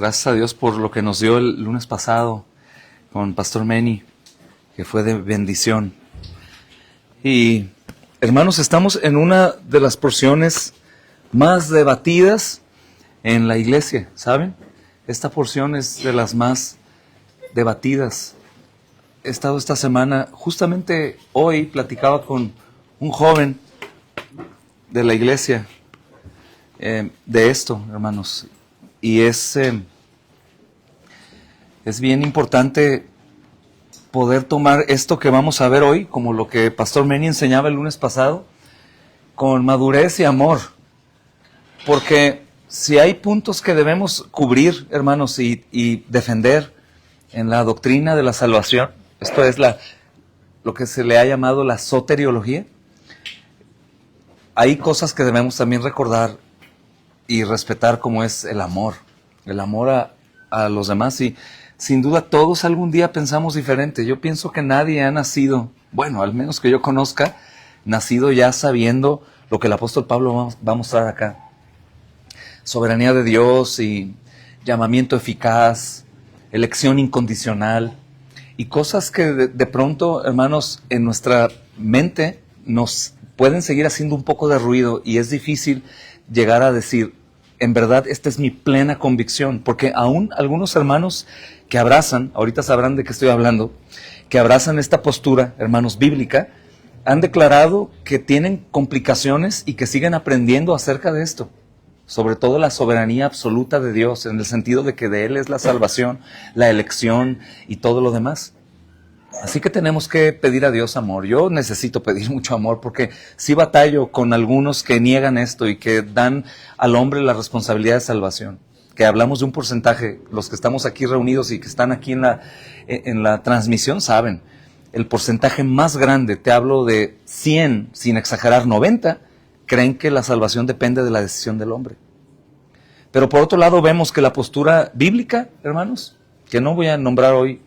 Gracias a Dios por lo que nos dio el lunes pasado con Pastor Meni, que fue de bendición. Y hermanos, estamos en una de las porciones más debatidas en la iglesia, ¿saben? Esta porción es de las más debatidas. He estado esta semana, justamente hoy platicaba con un joven de la iglesia de esto, hermanos. Y es bien importante poder tomar esto que vamos a ver hoy, como lo que Pastor Meni enseñaba el lunes pasado, con madurez y amor. Porque si hay puntos que debemos cubrir, hermanos, y defender en la doctrina de la salvación, esto es lo que se le ha llamado la soteriología, hay cosas que debemos también recordar y respetar, como es el amor a los demás. Y sin duda todos algún día pensamos diferente. Yo pienso que nadie ha nacido, bueno, al menos que yo conozca, nacido ya sabiendo lo que el apóstol Pablo va a mostrar acá. Soberanía de Dios y llamamiento eficaz, elección incondicional y cosas que de pronto, hermanos, en nuestra mente nos pueden seguir haciendo un poco de ruido y es difícil llegar a decir, en verdad, esta es mi plena convicción, porque aún algunos hermanos que abrazan, ahorita sabrán de qué estoy hablando, que abrazan esta postura, hermanos, bíblica, han declarado que tienen complicaciones y que siguen aprendiendo acerca de esto, sobre todo la soberanía absoluta de Dios, en el sentido de que de Él es la salvación, la elección y todo lo demás. Así que tenemos que pedir a Dios amor. Yo necesito pedir mucho amor porque sí batallo con algunos que niegan esto y que dan al hombre la responsabilidad de salvación. Que hablamos de un porcentaje, los que estamos aquí reunidos y que están aquí en la transmisión saben, el porcentaje más grande, te hablo de 100, sin exagerar 90, creen que la salvación depende de la decisión del hombre. Pero por otro lado vemos que la postura bíblica, hermanos, que no voy a nombrar hoy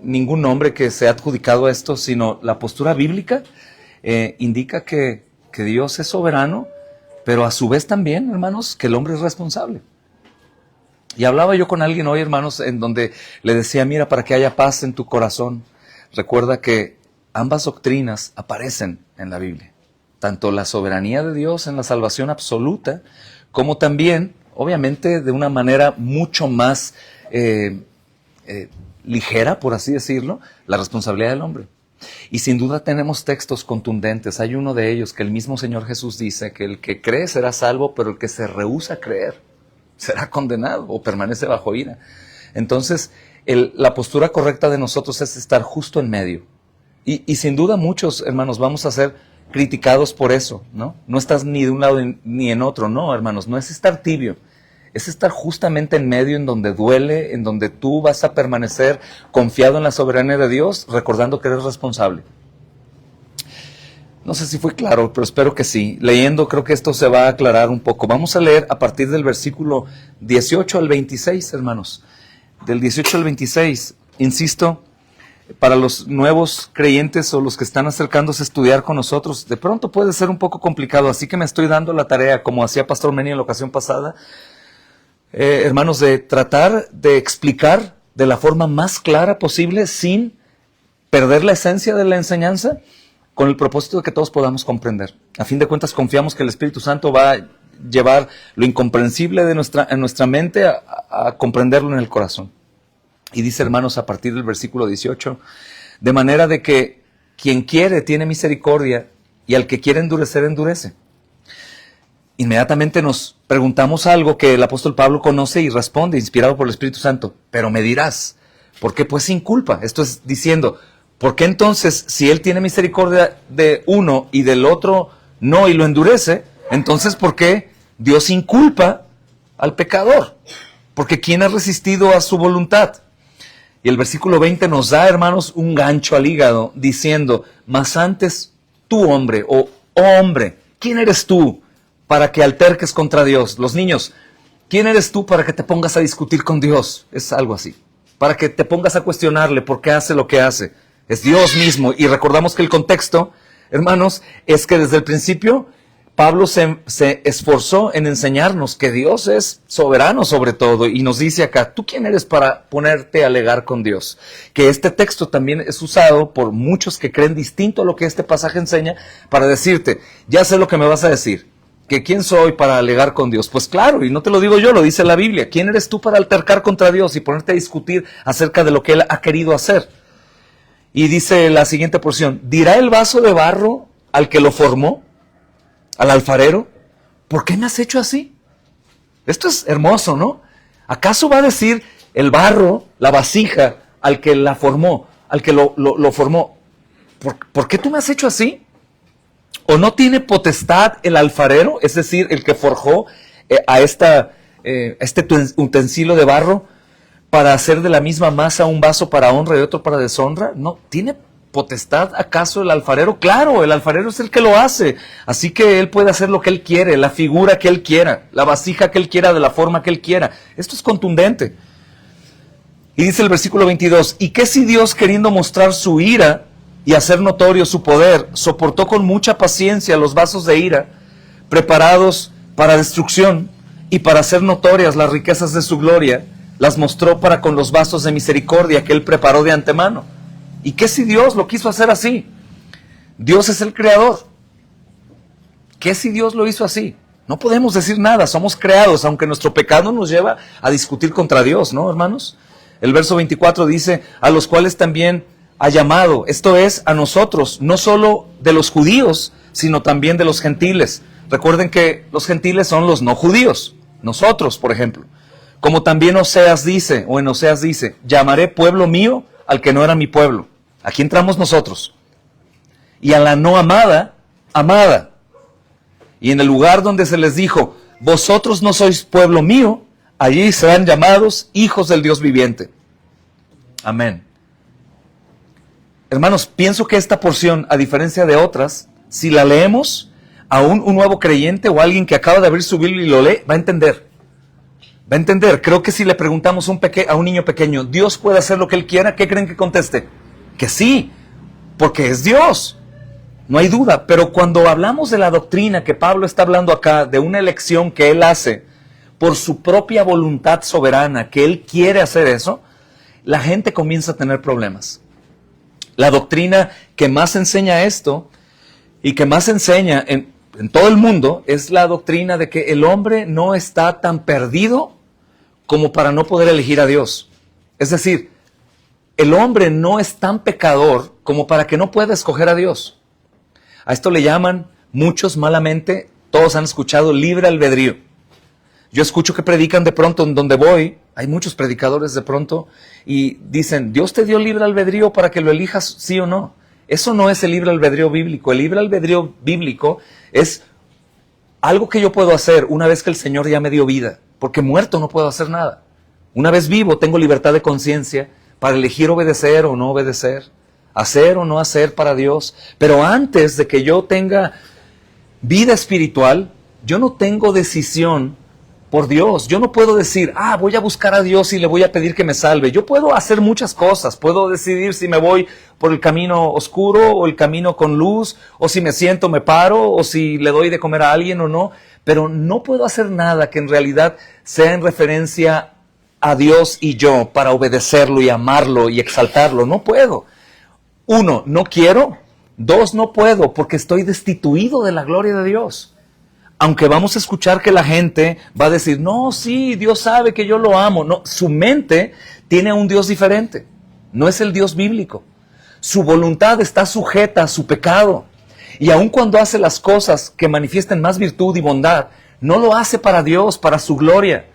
ningún nombre que se ha adjudicado a esto, sino la postura bíblica indica que Dios es soberano, pero a su vez también, hermanos, que el hombre es responsable. Y hablaba yo con alguien hoy, hermanos, en donde le decía, mira, para que haya paz en tu corazón, recuerda que ambas doctrinas aparecen en la Biblia. Tanto la soberanía de Dios en la salvación absoluta, como también, obviamente, de una manera mucho más ligera, por así decirlo, la responsabilidad del hombre. Y sin duda tenemos textos contundentes. Hay uno de ellos que el mismo Señor Jesús dice que el que cree será salvo, pero el que se rehúsa a creer será condenado o permanece bajo ira. Entonces, la postura correcta de nosotros es estar justo en medio. Y sin duda muchos, hermanos, vamos a ser criticados por eso, ¿no? No estás ni de un lado ni en otro, no, hermanos, no es estar tibio. Es estar justamente en medio, en donde duele, en donde tú vas a permanecer confiado en la soberanía de Dios, recordando que eres responsable. No sé si fue claro, pero espero que sí. Leyendo, creo que esto se va a aclarar un poco. Vamos a leer a partir del versículo 18 al 26, hermanos. Del 18 al 26, insisto, para los nuevos creyentes o los que están acercándose a estudiar con nosotros, de pronto puede ser un poco complicado, así que me estoy dando la tarea, como hacía Pastor Meni en la ocasión pasada, hermanos, de tratar de explicar de la forma más clara posible sin perder la esencia de la enseñanza, con el propósito de que todos podamos comprender. A fin de cuentas, confiamos que el Espíritu Santo va a llevar lo incomprensible en nuestra mente a comprenderlo en el corazón. Y dice, hermanos, a partir del versículo 18, de manera de que quien quiere tiene misericordia y al que quiere endurecer, endurece. Inmediatamente nos preguntamos algo que el apóstol Pablo conoce y responde, inspirado por el Espíritu Santo. Pero me dirás, ¿por qué pues sin culpa? Esto es diciendo, ¿por qué entonces si él tiene misericordia de uno y del otro no y lo endurece? Entonces, ¿por qué Dios inculpa al pecador? Porque ¿quién ha resistido a su voluntad? Y el versículo 20 nos da, hermanos, un gancho al hígado diciendo, mas antes tú, hombre, oh hombre, ¿quién eres tú para que alterques contra Dios? Los niños, ¿quién eres tú para que te pongas a discutir con Dios? Es algo así. Para que te pongas a cuestionarle por qué hace lo que hace. Es Dios mismo. Y recordamos que el contexto, hermanos, es que desde el principio Pablo se esforzó en enseñarnos que Dios es soberano sobre todo y nos dice acá, ¿tú quién eres para ponerte a alegar con Dios? Que este texto también es usado por muchos que creen distinto a lo que este pasaje enseña para decirte, ya sé lo que me vas a decir, que quién soy para alegar con Dios. Pues claro, y no te lo digo yo, lo dice la Biblia. ¿Quién eres tú para altercar contra Dios y ponerte a discutir acerca de lo que Él ha querido hacer? Y dice la siguiente porción, ¿dirá el vaso de barro al que lo formó? Al alfarero, ¿por qué me has hecho así? Esto es hermoso, ¿no? ¿Acaso va a decir el barro, la vasija, al que la formó, al que lo formó, ¿por qué tú me has hecho así? ¿O no tiene potestad el alfarero, es decir, el que forjó a este utensilio de barro, para hacer de la misma masa un vaso para honra y otro para deshonra? ¿No tiene potestad acaso el alfarero? Claro, el alfarero es el que lo hace, así que él puede hacer lo que él quiere, la figura que él quiera, la vasija que él quiera, de la forma que él quiera. Esto es contundente. Y dice el versículo 22, ¿y qué si Dios, queriendo mostrar su ira y hacer notorio su poder, soportó con mucha paciencia los vasos de ira, preparados para destrucción, y para hacer notorias las riquezas de su gloria, las mostró para con los vasos de misericordia que él preparó de antemano? ¿Y qué si Dios lo quiso hacer así? Dios es el creador. ¿Qué si Dios lo hizo así? No podemos decir nada, somos creados, aunque nuestro pecado nos lleva a discutir contra Dios, ¿no, hermanos? El verso 24 dice, a los cuales también ha llamado, esto es, a nosotros, no solo de los judíos, sino también de los gentiles. Recuerden que los gentiles son los no judíos, nosotros, por ejemplo. Como también Oseas dice, o en Oseas dice, llamaré pueblo mío al que no era mi pueblo. Aquí entramos nosotros. Y a la no amada, amada. Y en el lugar donde se les dijo, vosotros no sois pueblo mío, allí serán llamados hijos del Dios viviente. Amén. Hermanos, pienso que esta porción, a diferencia de otras, si la leemos, aún un nuevo creyente o alguien que acaba de abrir su Biblia y lo lee, va a entender. Va a entender. Creo que si le preguntamos a un niño pequeño, ¿Dios puede hacer lo que Él quiera? ¿Qué creen que conteste? Que sí, porque es Dios. No hay duda. Pero cuando hablamos de la doctrina que Pablo está hablando acá, de una elección que Él hace por su propia voluntad soberana, que Él quiere hacer eso, la gente comienza a tener problemas. La doctrina que más enseña esto y que más enseña en todo el mundo es la doctrina de que el hombre no está tan perdido como para no poder elegir a Dios. Es decir, el hombre no es tan pecador como para que no pueda escoger a Dios. A esto le llaman muchos malamente, todos han escuchado, libre albedrío. Yo escucho que predican de pronto en donde voy, hay muchos predicadores de pronto, y dicen, Dios te dio libre albedrío para que lo elijas sí o no. Eso no es el libre albedrío bíblico. El libre albedrío bíblico es algo que yo puedo hacer una vez que el Señor ya me dio vida, porque muerto no puedo hacer nada. Una vez vivo tengo libertad de conciencia para elegir obedecer o no obedecer, hacer o no hacer para Dios. Pero antes de que yo tenga vida espiritual, yo no tengo decisión por Dios. Yo no puedo decir, voy a buscar a Dios y le voy a pedir que me salve. Yo puedo hacer muchas cosas. Puedo decidir si me voy por el camino oscuro o el camino con luz, o si me siento, me paro, o si le doy de comer a alguien o no. Pero no puedo hacer nada que en realidad sea en referencia a Dios y yo para obedecerlo y amarlo y exaltarlo. No puedo. 1, no quiero. 2, no puedo porque estoy destituido de la gloria de Dios. Aunque vamos a escuchar que la gente va a decir, no, sí, Dios sabe que yo lo amo. No, su mente tiene a un Dios diferente. No es el Dios bíblico. Su voluntad está sujeta a su pecado. Y aun cuando hace las cosas que manifiesten más virtud y bondad, no lo hace para Dios, para su gloria.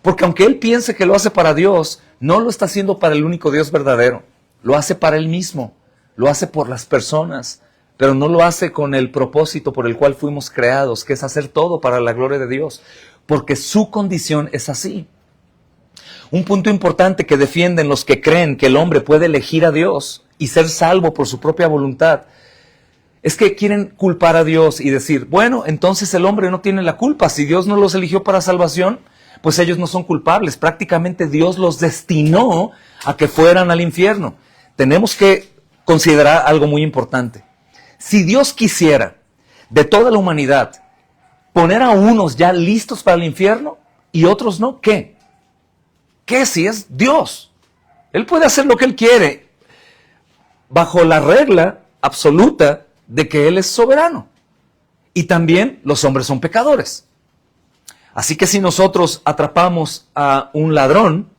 Porque aunque él piense que lo hace para Dios, no lo está haciendo para el único Dios verdadero. Lo hace para él mismo. Lo hace por las personas. Pero no lo hace con el propósito por el cual fuimos creados, que es hacer todo para la gloria de Dios, porque su condición es así. Un punto importante que defienden los que creen que el hombre puede elegir a Dios y ser salvo por su propia voluntad, es que quieren culpar a Dios y decir, bueno, entonces el hombre no tiene la culpa. Si Dios no los eligió para salvación, pues ellos no son culpables. Prácticamente Dios los destinó a que fueran al infierno. Tenemos que considerar algo muy importante. Si Dios quisiera de toda la humanidad, poner a unos ya listos para el infierno y otros no, ¿qué? ¿Qué si es Dios? Él puede hacer lo que Él quiere, bajo la regla absoluta de que Él es soberano. Y también los hombres son pecadores. Así que si nosotros atrapamos a un ladrón,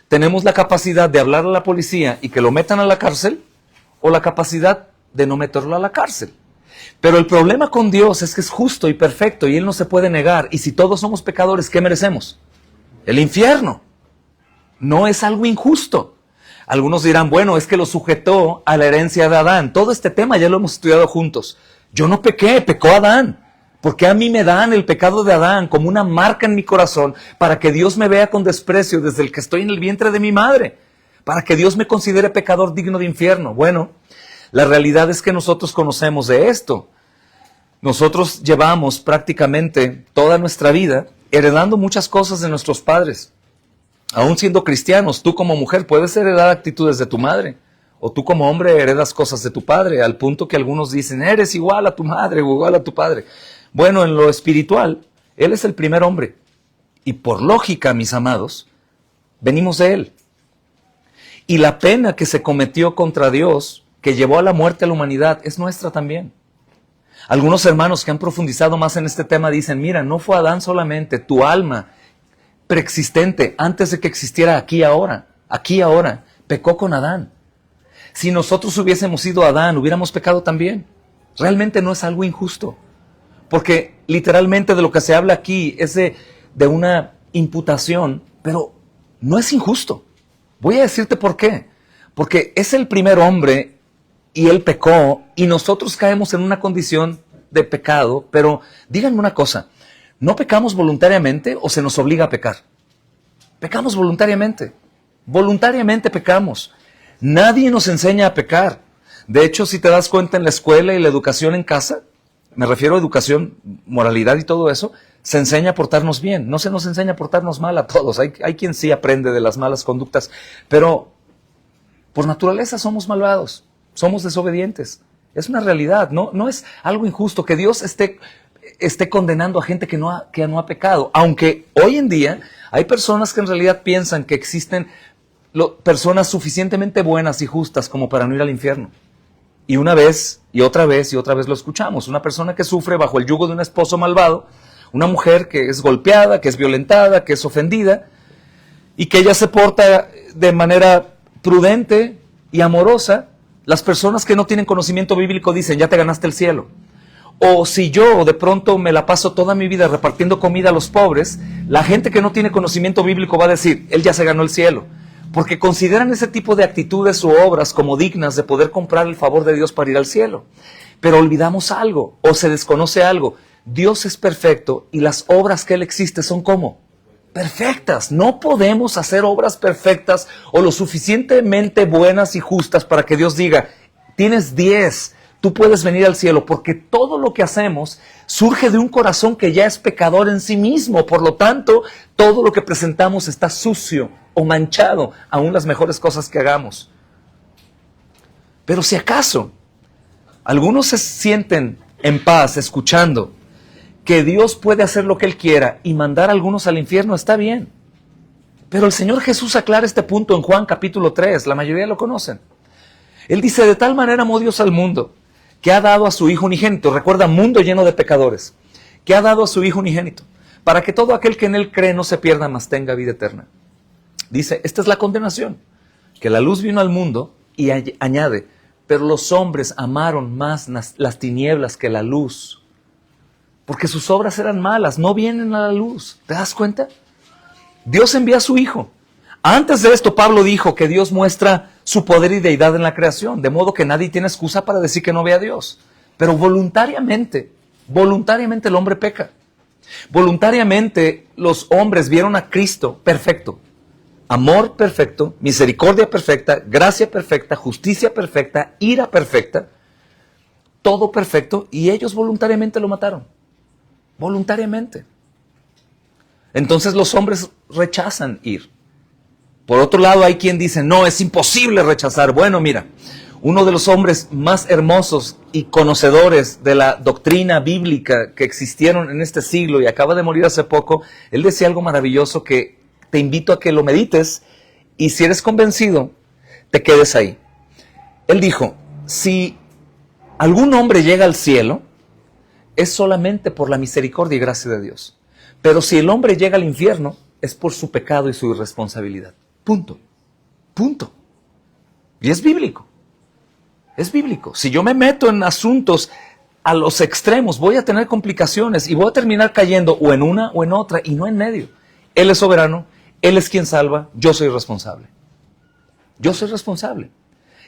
tenemos la capacidad de hablar a la policía y que lo metan a la cárcel, o la capacidad de no meterlo a la cárcel. Pero el problema con Dios es que es justo y perfecto y Él no se puede negar. Y si todos somos pecadores, ¿qué merecemos? El infierno. No es algo injusto. Algunos dirán, bueno, es que lo sujetó a la herencia de Adán. Todo este tema ya lo hemos estudiado juntos. Yo no pequé, pecó Adán. Porque a mí me dan el pecado de Adán como una marca en mi corazón para que Dios me vea con desprecio desde el que estoy en el vientre de mi madre. Para que Dios me considere pecador digno de infierno. Bueno, la realidad es que nosotros conocemos de esto. Nosotros llevamos prácticamente toda nuestra vida heredando muchas cosas de nuestros padres. Aún siendo cristianos, tú como mujer puedes heredar actitudes de tu madre. O tú como hombre heredas cosas de tu padre, al punto que algunos dicen, eres igual a tu madre o igual a tu padre. Bueno, en lo espiritual, Él es el primer hombre. Y por lógica, mis amados, venimos de Él. Y la pena que se cometió contra Dios, que llevó a la muerte a la humanidad, es nuestra también. Algunos hermanos que han profundizado más en este tema dicen, mira, no fue Adán solamente, tu alma preexistente, antes de que existiera aquí ahora, pecó con Adán. Si nosotros hubiésemos sido Adán, hubiéramos pecado también. Realmente no es algo injusto. Porque literalmente de lo que se habla aquí es de una imputación, pero no es injusto. Voy a decirte por qué. Porque es el primer hombre y él pecó y nosotros caemos en una condición de pecado, pero díganme una cosa, ¿no pecamos voluntariamente o se nos obliga a pecar? Pecamos voluntariamente. Voluntariamente pecamos. Nadie nos enseña a pecar. De hecho, si te das cuenta en la escuela y la educación en casa, me refiero a educación, moralidad y todo eso, se enseña a portarnos bien. No se nos enseña a portarnos mal a todos. Hay quien sí aprende de las malas conductas, pero por naturaleza somos malvados, somos desobedientes. Es una realidad, no es algo injusto que Dios esté condenando a gente que no ha pecado. Aunque hoy en día hay personas que en realidad piensan que existen personas suficientemente buenas y justas como para no ir al infierno. Y una vez, y otra vez, y otra vez lo escuchamos. Una persona que sufre bajo el yugo de un esposo malvado, una mujer que es golpeada, que es violentada, que es ofendida, y que ella se porta de manera prudente y amorosa. Las personas que no tienen conocimiento bíblico dicen, ya te ganaste el cielo. O si yo de pronto me la paso toda mi vida repartiendo comida a los pobres, la gente que no tiene conocimiento bíblico va a decir, él ya se ganó el cielo. Porque consideran ese tipo de actitudes u obras como dignas de poder comprar el favor de Dios para ir al cielo. Pero olvidamos algo, o se desconoce algo. Dios es perfecto y las obras que Él existe son ¿cómo? Perfectas. No podemos hacer obras perfectas o lo suficientemente buenas y justas para que Dios diga, tienes 10, tú puedes venir al cielo, porque todo lo que hacemos surge de un corazón que ya es pecador en sí mismo. Por lo tanto, todo lo que presentamos está sucio o manchado, aún las mejores cosas que hagamos. Pero si acaso algunos se sienten en paz escuchando que Dios puede hacer lo que Él quiera y mandar a algunos al infierno, está bien. Pero el Señor Jesús aclara este punto en Juan capítulo 3, la mayoría lo conocen. Él dice, de tal manera amó Dios al mundo, que ha dado a su Hijo unigénito, recuerda, mundo lleno de pecadores, que ha dado a su Hijo unigénito, para que todo aquel que en Él cree no se pierda, mas tenga vida eterna. Dice, esta es la condenación, que la luz vino al mundo y añade, pero los hombres amaron más las tinieblas que la luz, porque sus obras eran malas, no vienen a la luz. ¿Te das cuenta? Dios envía a su Hijo. Antes de esto, Pablo dijo que Dios muestra su poder y deidad en la creación, de modo que nadie tiene excusa para decir que no ve a Dios. Pero voluntariamente el hombre peca. Voluntariamente los hombres vieron a Cristo perfecto. Amor perfecto, misericordia perfecta, gracia perfecta, justicia perfecta, ira perfecta, todo perfecto, y ellos voluntariamente lo mataron. Voluntariamente. Entonces los hombres rechazan ir. Por otro lado, hay quien dice, no, es imposible rechazar. Bueno, mira, uno de los hombres más hermosos y conocedores de la doctrina bíblica que existieron en este siglo y acaba de morir hace poco, él decía algo maravilloso que te invito a que lo medites y si eres convencido, te quedes ahí. Él dijo, si algún hombre llega al cielo, es solamente por la misericordia y gracia de Dios. Pero si el hombre llega al infierno, es por su pecado y su irresponsabilidad. Punto. Punto. Y es bíblico. Es bíblico. Si yo me meto en asuntos a los extremos, voy a tener complicaciones y voy a terminar cayendo o en una o en otra y no en medio. Él es soberano, Él es quien salva, yo soy responsable. Yo soy responsable.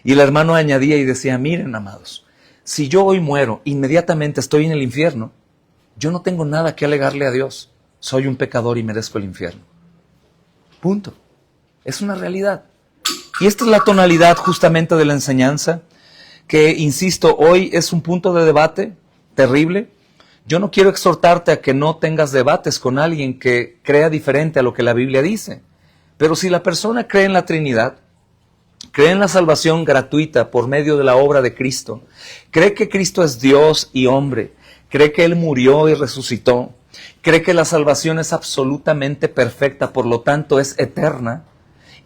Y el hermano añadía y decía, miren, amados, si yo hoy muero, inmediatamente estoy en el infierno, yo no tengo nada que alegarle a Dios. Soy un pecador y merezco el infierno. Punto. Es una realidad. Y esta es la tonalidad justamente de la enseñanza, que, insisto, hoy es un punto de debate terrible. Yo no quiero exhortarte a que no tengas debates con alguien que crea diferente a lo que la Biblia dice. Pero si la persona cree en la Trinidad, cree en la salvación gratuita por medio de la obra de Cristo, cree que Cristo es Dios y hombre, cree que Él murió y resucitó, cree que la salvación es absolutamente perfecta, por lo tanto es eterna,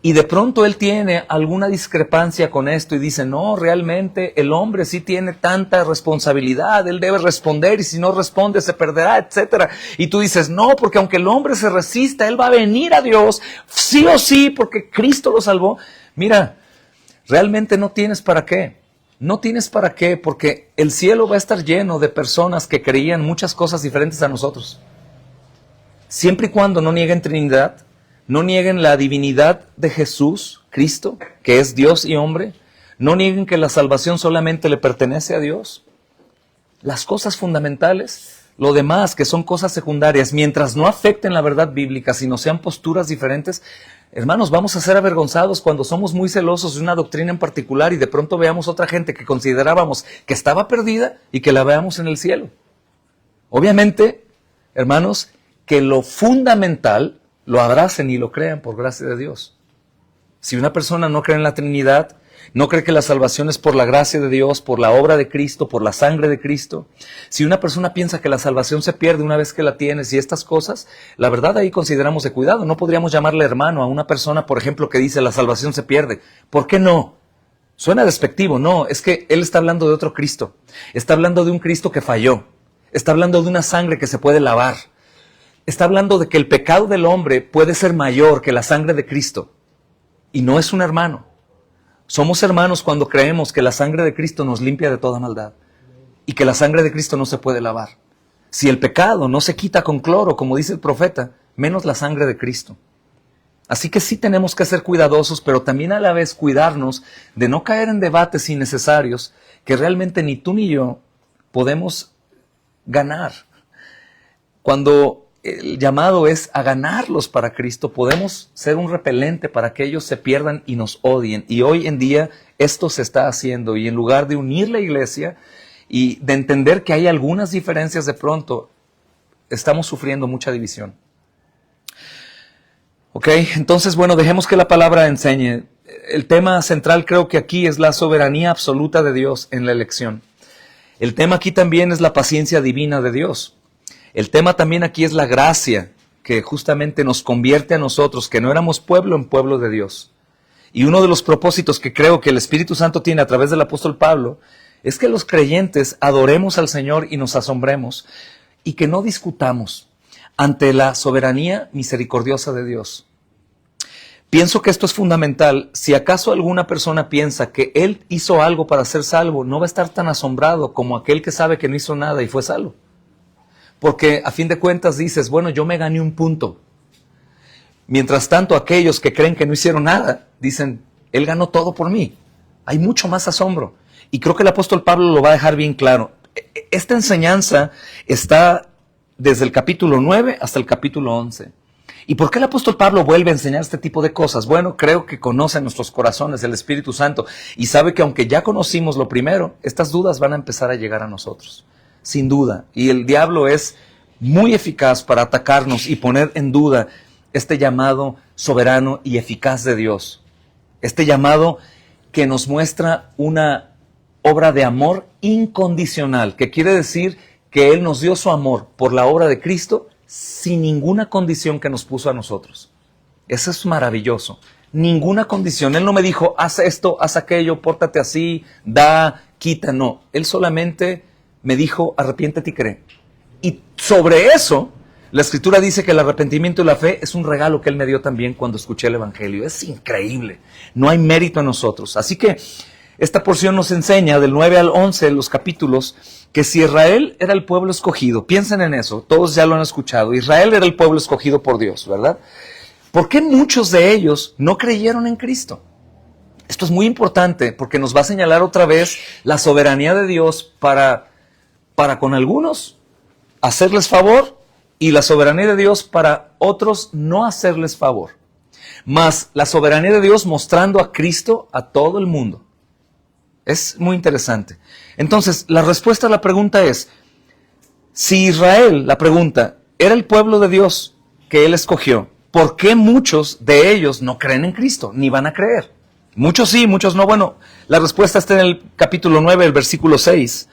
y de pronto él tiene alguna discrepancia con esto y dice, no, realmente el hombre sí tiene tanta responsabilidad, él debe responder y si no responde se perderá, etc. Y tú dices, no, porque aunque el hombre se resista, él va a venir a Dios, sí o sí, porque Cristo lo salvó. Mira, realmente no tienes para qué. No tienes para qué, porque el cielo va a estar lleno de personas que creían muchas cosas diferentes a nosotros. Siempre y cuando no nieguen Trinidad, no nieguen la divinidad de Jesús, Cristo, que es Dios y hombre. No nieguen que la salvación solamente le pertenece a Dios. Las cosas fundamentales, lo demás, que son cosas secundarias, mientras no afecten la verdad bíblica, sino sean posturas diferentes, hermanos, vamos a ser avergonzados cuando somos muy celosos de una doctrina en particular y de pronto veamos otra gente que considerábamos que estaba perdida y que la veamos en el cielo. Obviamente, hermanos, que lo fundamental lo abracen y lo crean por gracia de Dios. Si una persona no cree en la Trinidad, no cree que la salvación es por la gracia de Dios, por la obra de Cristo, por la sangre de Cristo, si una persona piensa que la salvación se pierde una vez que la tienes y estas cosas, la verdad ahí consideramos de cuidado. No podríamos llamarle hermano a una persona, por ejemplo, que dice la salvación se pierde. ¿Por qué no? Suena despectivo. No, es que él está hablando de otro Cristo. Está hablando de un Cristo que falló. Está hablando de una sangre que se puede lavar. Está hablando de que el pecado del hombre puede ser mayor que la sangre de Cristo. Y no es un hermano. Somos hermanos cuando creemos que la sangre de Cristo nos limpia de toda maldad. Y que la sangre de Cristo no se puede lavar. Si el pecado no se quita con cloro, como dice el profeta, menos la sangre de Cristo. Así que sí tenemos que ser cuidadosos, pero también a la vez cuidarnos de no caer en debates innecesarios que realmente ni tú ni yo podemos ganar. Cuando el llamado es a ganarlos para Cristo, podemos ser un repelente para que ellos se pierdan y nos odien. Y hoy en día esto se está haciendo. Y en lugar de unir la iglesia y de entender que hay algunas diferencias de pronto, estamos sufriendo mucha división. Ok, entonces bueno, dejemos que la palabra enseñe. El tema central creo que aquí es la soberanía absoluta de Dios en la elección. El tema aquí también es la paciencia divina de Dios. El tema también aquí es la gracia que justamente nos convierte a nosotros, que no éramos pueblo, en pueblo de Dios. Y uno de los propósitos que creo que el Espíritu Santo tiene a través del apóstol Pablo es que los creyentes adoremos al Señor y nos asombremos y que no discutamos ante la soberanía misericordiosa de Dios. Pienso que esto es fundamental. Si acaso alguna persona piensa que él hizo algo para ser salvo, no va a estar tan asombrado como aquel que sabe que no hizo nada y fue salvo. Porque a fin de cuentas dices, bueno, yo me gané un punto. Mientras tanto, aquellos que creen que no hicieron nada, dicen, él ganó todo por mí. Hay mucho más asombro. Y creo que el apóstol Pablo lo va a dejar bien claro. Esta enseñanza está desde el capítulo 9 hasta el capítulo 11. ¿Y por qué el apóstol Pablo vuelve a enseñar este tipo de cosas? Bueno, creo que conoce nuestros corazones el Espíritu Santo y sabe que aunque ya conocimos lo primero, estas dudas van a empezar a llegar a nosotros. Sin duda. Y el diablo es muy eficaz para atacarnos y poner en duda este llamado soberano y eficaz de Dios. Este llamado que nos muestra una obra de amor incondicional, que quiere decir que Él nos dio su amor por la obra de Cristo sin ninguna condición que nos puso a nosotros. Eso es maravilloso. Ninguna condición. Él no me dijo, haz esto, haz aquello, pórtate así, da, quita. No, Él solamente me dijo, arrepiéntete y cree. Y sobre eso, la Escritura dice que el arrepentimiento y la fe es un regalo que Él me dio también cuando escuché el Evangelio. Es increíble. No hay mérito en nosotros. Así que esta porción nos enseña del 9 al 11, los capítulos, que si Israel era el pueblo escogido, piensen en eso, todos ya lo han escuchado, Israel era el pueblo escogido por Dios, ¿verdad? ¿Por qué muchos de ellos no creyeron en Cristo? Esto es muy importante porque nos va a señalar otra vez la soberanía de Dios para con algunos hacerles favor y la soberanía de Dios para otros no hacerles favor. Más la soberanía de Dios mostrando a Cristo a todo el mundo. Es muy interesante. Entonces, la respuesta a la pregunta es, si Israel, la pregunta, era el pueblo de Dios que Él escogió, ¿por qué muchos de ellos no creen en Cristo, ni van a creer? Muchos sí, muchos no. Bueno, la respuesta está en el capítulo 9, el versículo 6.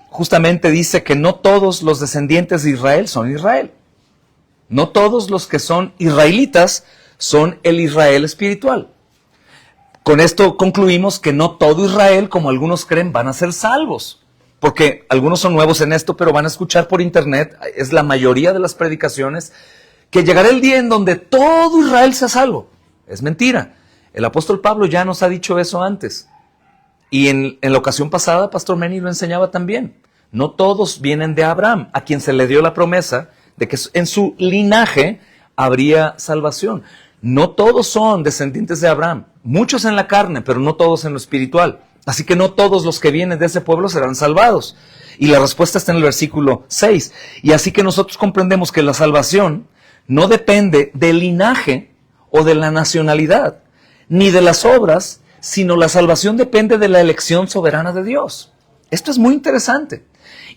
Justamente dice que no todos los descendientes de Israel son Israel. No todos los que son israelitas son el Israel espiritual. Con esto concluimos que no todo Israel, como algunos creen, van a ser salvos. Porque algunos son nuevos en esto, pero van a escuchar por internet, es la mayoría de las predicaciones, que llegará el día en donde todo Israel sea salvo. Es mentira. El apóstol Pablo ya nos ha dicho eso antes. Y en la ocasión pasada, Pastor Manny lo enseñaba también. No todos vienen de Abraham, a quien se le dio la promesa de que en su linaje habría salvación. No todos son descendientes de Abraham, muchos en la carne, pero no todos en lo espiritual. Así que no todos los que vienen de ese pueblo serán salvados. Y la respuesta está en el versículo 6. Y así que nosotros comprendemos que la salvación no depende del linaje o de la nacionalidad, ni de las obras, sino la salvación depende de la elección soberana de Dios. Esto es muy interesante.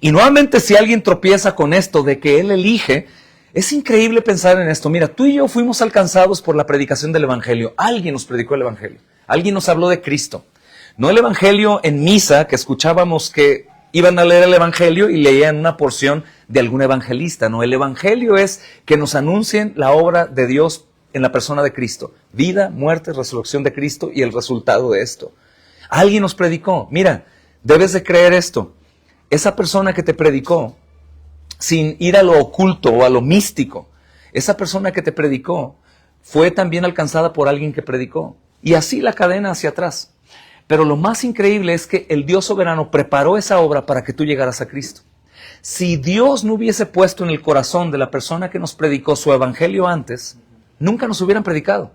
Y nuevamente, si alguien tropieza con esto de que Él elige, es increíble pensar en esto. Mira, tú y yo fuimos alcanzados por la predicación del Evangelio. Alguien nos predicó el Evangelio. Alguien nos habló de Cristo. No el Evangelio en misa, que escuchábamos que iban a leer el Evangelio y leían una porción de algún evangelista. No, el Evangelio es que nos anuncien la obra de Dios en la persona de Cristo. Vida, muerte, resurrección de Cristo y el resultado de esto. Alguien nos predicó. Mira, debes de creer esto. Esa persona que te predicó, sin ir a lo oculto o a lo místico, esa persona que te predicó fue también alcanzada por alguien que predicó. Y así la cadena hacia atrás. Pero lo más increíble es que el Dios soberano preparó esa obra para que tú llegaras a Cristo. Si Dios no hubiese puesto en el corazón de la persona que nos predicó su evangelio antes, nunca nos hubieran predicado.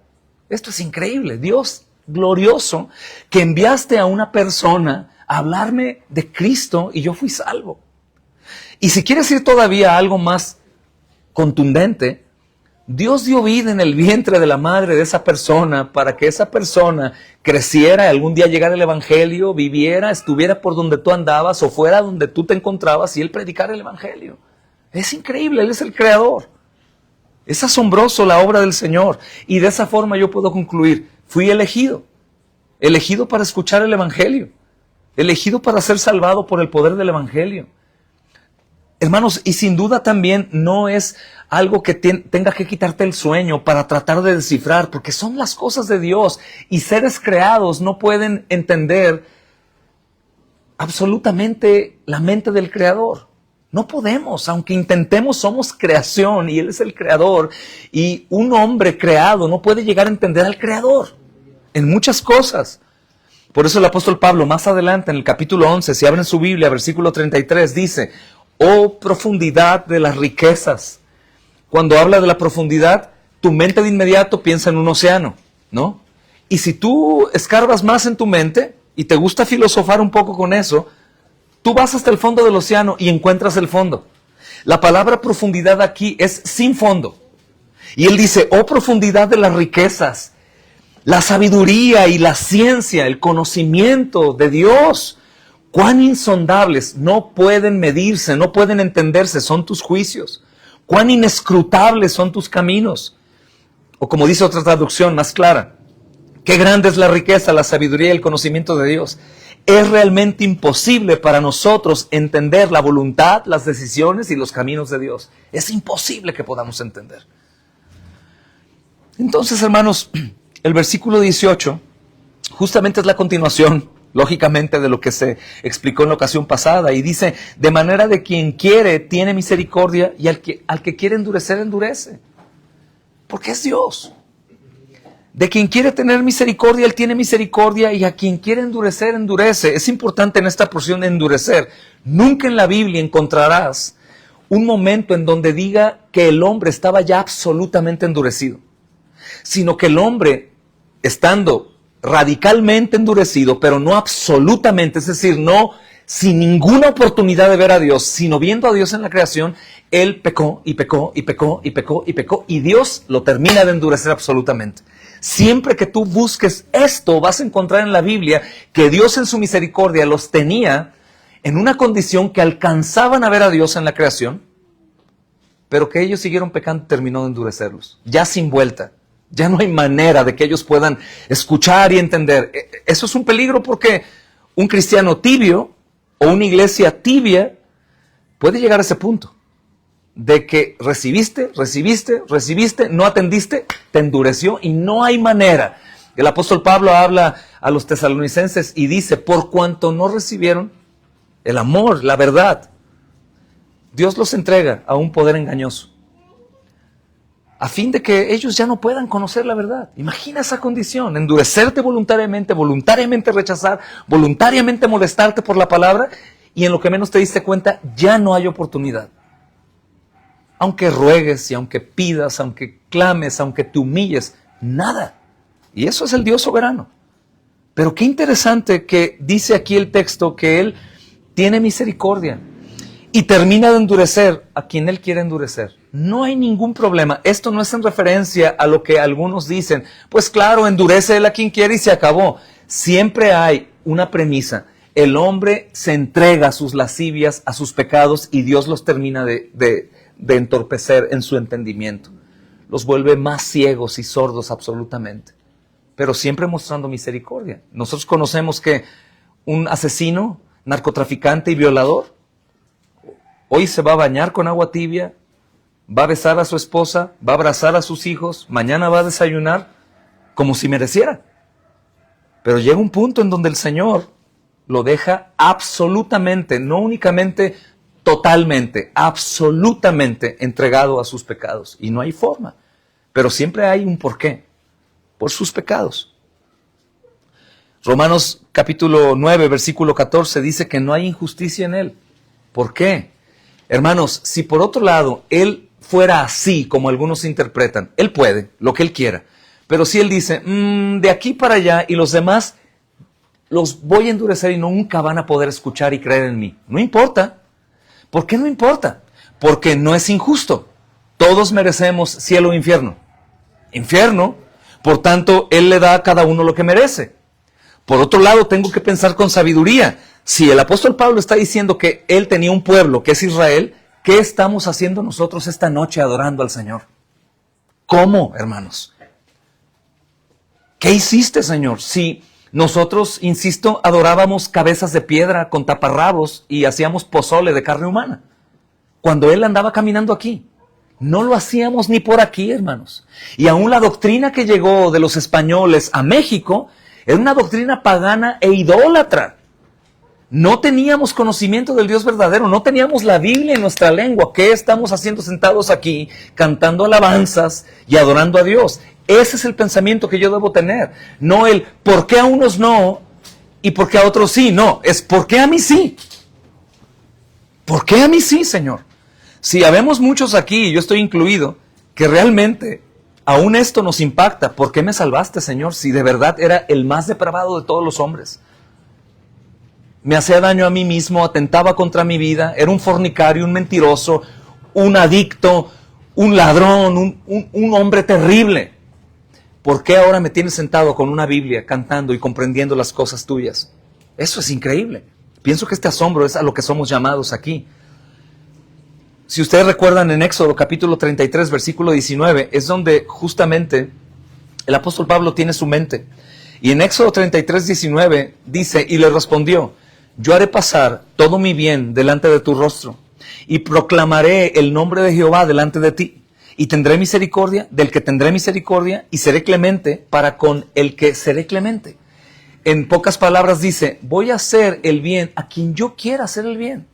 Esto es increíble. Dios glorioso, que enviaste a una persona a hablarme de Cristo y yo fui salvo. Y si quieres ir todavía a algo más contundente, Dios dio vida en el vientre de la madre de esa persona para que esa persona creciera, algún día llegara el evangelio, viviera, estuviera por donde tú andabas o fuera donde tú te encontrabas y Él predicara el evangelio. Es increíble, Él es el creador. Es asombroso la obra del Señor. Y de esa forma yo puedo concluir, fui elegido para escuchar el evangelio, elegido para ser salvado por el poder del evangelio. Hermanos, y sin duda también no es algo que tenga que quitarte el sueño para tratar de descifrar, porque son las cosas de Dios y seres creados no pueden entender absolutamente la mente del Creador. No podemos, aunque intentemos, somos creación y Él es el Creador y un hombre creado no puede llegar a entender al Creador en muchas cosas. Por eso el apóstol Pablo más adelante en el capítulo 11, si abren su Biblia, versículo 33, dice: oh profundidad de las riquezas. Cuando habla de la profundidad, tu mente de inmediato piensa en un océano, ¿no? Y si tú escarbas más en tu mente y te gusta filosofar un poco con eso, tú vas hasta el fondo del océano y encuentras el fondo. La palabra profundidad aquí es sin fondo. Y él dice, oh profundidad de las riquezas, la sabiduría y la ciencia, el conocimiento de Dios. Cuán insondables, no pueden medirse, no pueden entenderse, son tus juicios. Cuán inescrutables son tus caminos. O como dice otra traducción más clara, Qué grande es la riqueza, la sabiduría y el conocimiento de Dios. Es realmente imposible para nosotros entender la voluntad, las decisiones y los caminos de Dios. Es imposible que podamos entender. Entonces, hermanos, el versículo 18 justamente es la continuación, lógicamente, de lo que se explicó en la ocasión pasada. Y dice, de manera de quien quiere tiene misericordia y al que quiere endurecer, endurece. Porque es Dios. De quien quiere tener misericordia, Él tiene misericordia, y a quien quiere endurecer, endurece. Es importante en esta porción endurecer. Nunca en la Biblia encontrarás un momento en donde diga que el hombre estaba ya absolutamente endurecido, sino que el hombre, estando radicalmente endurecido, pero no absolutamente, es decir, no sin ninguna oportunidad de ver a Dios, sino viendo a Dios en la creación, él pecó y pecó y pecó y pecó y pecó, y Dios lo termina de endurecer absolutamente. Siempre que tú busques esto, vas a encontrar en la Biblia que Dios en su misericordia los tenía en una condición que alcanzaban a ver a Dios en la creación, pero que ellos siguieron pecando y terminó de endurecerlos, ya sin vuelta. Ya no hay manera de que ellos puedan escuchar y entender. Eso es un peligro, porque un cristiano tibio o una iglesia tibia puede llegar a ese punto de que recibiste, no atendiste, te endureció y no hay manera. El apóstol Pablo habla a los tesalonicenses y dice, por cuanto no recibieron el amor, la verdad, Dios los entrega a un poder engañoso, a fin de que ellos ya no puedan conocer la verdad. Imagina esa condición, endurecerte voluntariamente rechazar, voluntariamente molestarte por la palabra, y en lo que menos te diste cuenta, ya no hay oportunidad. Aunque ruegues y aunque pidas, aunque clames, aunque te humilles, nada. Y eso es el Dios soberano. Pero qué interesante que dice aquí el texto que Él tiene misericordia y termina de endurecer a quien Él quiere endurecer. No hay ningún problema. Esto no es en referencia a lo que algunos dicen. Pues claro, endurece Él a quien quiere y se acabó. Siempre hay una premisa. El hombre se entrega a sus lascivias, a sus pecados, y Dios los termina de entorpecer en su entendimiento. Los vuelve más ciegos y sordos absolutamente. Pero siempre mostrando misericordia. Nosotros conocemos que un asesino, narcotraficante y violador, hoy se va a bañar con agua tibia, va a besar a su esposa, va a abrazar a sus hijos, mañana va a desayunar como si mereciera. Pero llega un punto en donde el Señor lo deja absolutamente, no únicamente totalmente, absolutamente entregado a sus pecados. Y no hay forma. Pero siempre hay un porqué. Por sus pecados. Romanos capítulo 9, versículo 14 dice que no hay injusticia en Él. ¿Por qué? Hermanos, si por otro lado Él fuera así como algunos interpretan, Él puede, lo que Él quiera. Pero si Él dice, de aquí para allá y los demás los voy a endurecer y nunca van a poder escuchar y creer en mí. No importa. ¿Por qué no importa? Porque no es injusto. Todos merecemos cielo o infierno. Infierno. Por tanto, Él le da a cada uno lo que merece. Por otro lado, tengo que pensar con sabiduría. Si el apóstol Pablo está diciendo que él tenía un pueblo que es Israel, ¿qué estamos haciendo nosotros esta noche adorando al Señor? ¿Cómo, hermanos? ¿Qué hiciste, Señor? Si nosotros, insisto, adorábamos cabezas de piedra con taparrabos y hacíamos pozole de carne humana, cuando Él andaba caminando aquí. No lo hacíamos ni por aquí, hermanos. Y aún la doctrina que llegó de los españoles a México era una doctrina pagana e idólatra. No teníamos conocimiento del Dios verdadero, no teníamos la Biblia en nuestra lengua. ¿Qué estamos haciendo sentados aquí, cantando alabanzas y adorando a Dios? Ese es el pensamiento que yo debo tener. No el ¿por qué a unos no y por qué a otros sí? No, es ¿por qué a mí sí? ¿Por qué a mí sí, Señor? Si habemos muchos aquí, y yo estoy incluido, que realmente aún esto nos impacta. ¿Por qué me salvaste, Señor? Si de verdad era el más depravado de todos los hombres. Me hacía daño a mí mismo, atentaba contra mi vida, era un fornicario, un mentiroso, un adicto, un ladrón, un hombre terrible. ¿Por qué ahora me tienes sentado con una Biblia, cantando y comprendiendo las cosas tuyas? Eso es increíble. Pienso que este asombro es a lo que somos llamados aquí. Si ustedes recuerdan en Éxodo capítulo 33, versículo 19, es donde justamente el apóstol Pablo tiene su mente. Y en Éxodo 33, 19 dice, y le respondió, yo haré pasar todo mi bien delante de tu rostro, y proclamaré el nombre de Jehová delante de ti, y tendré misericordia del que tendré misericordia, y seré clemente para con el que seré clemente. En pocas palabras dice, voy a hacer el bien a quien yo quiera hacer el bien.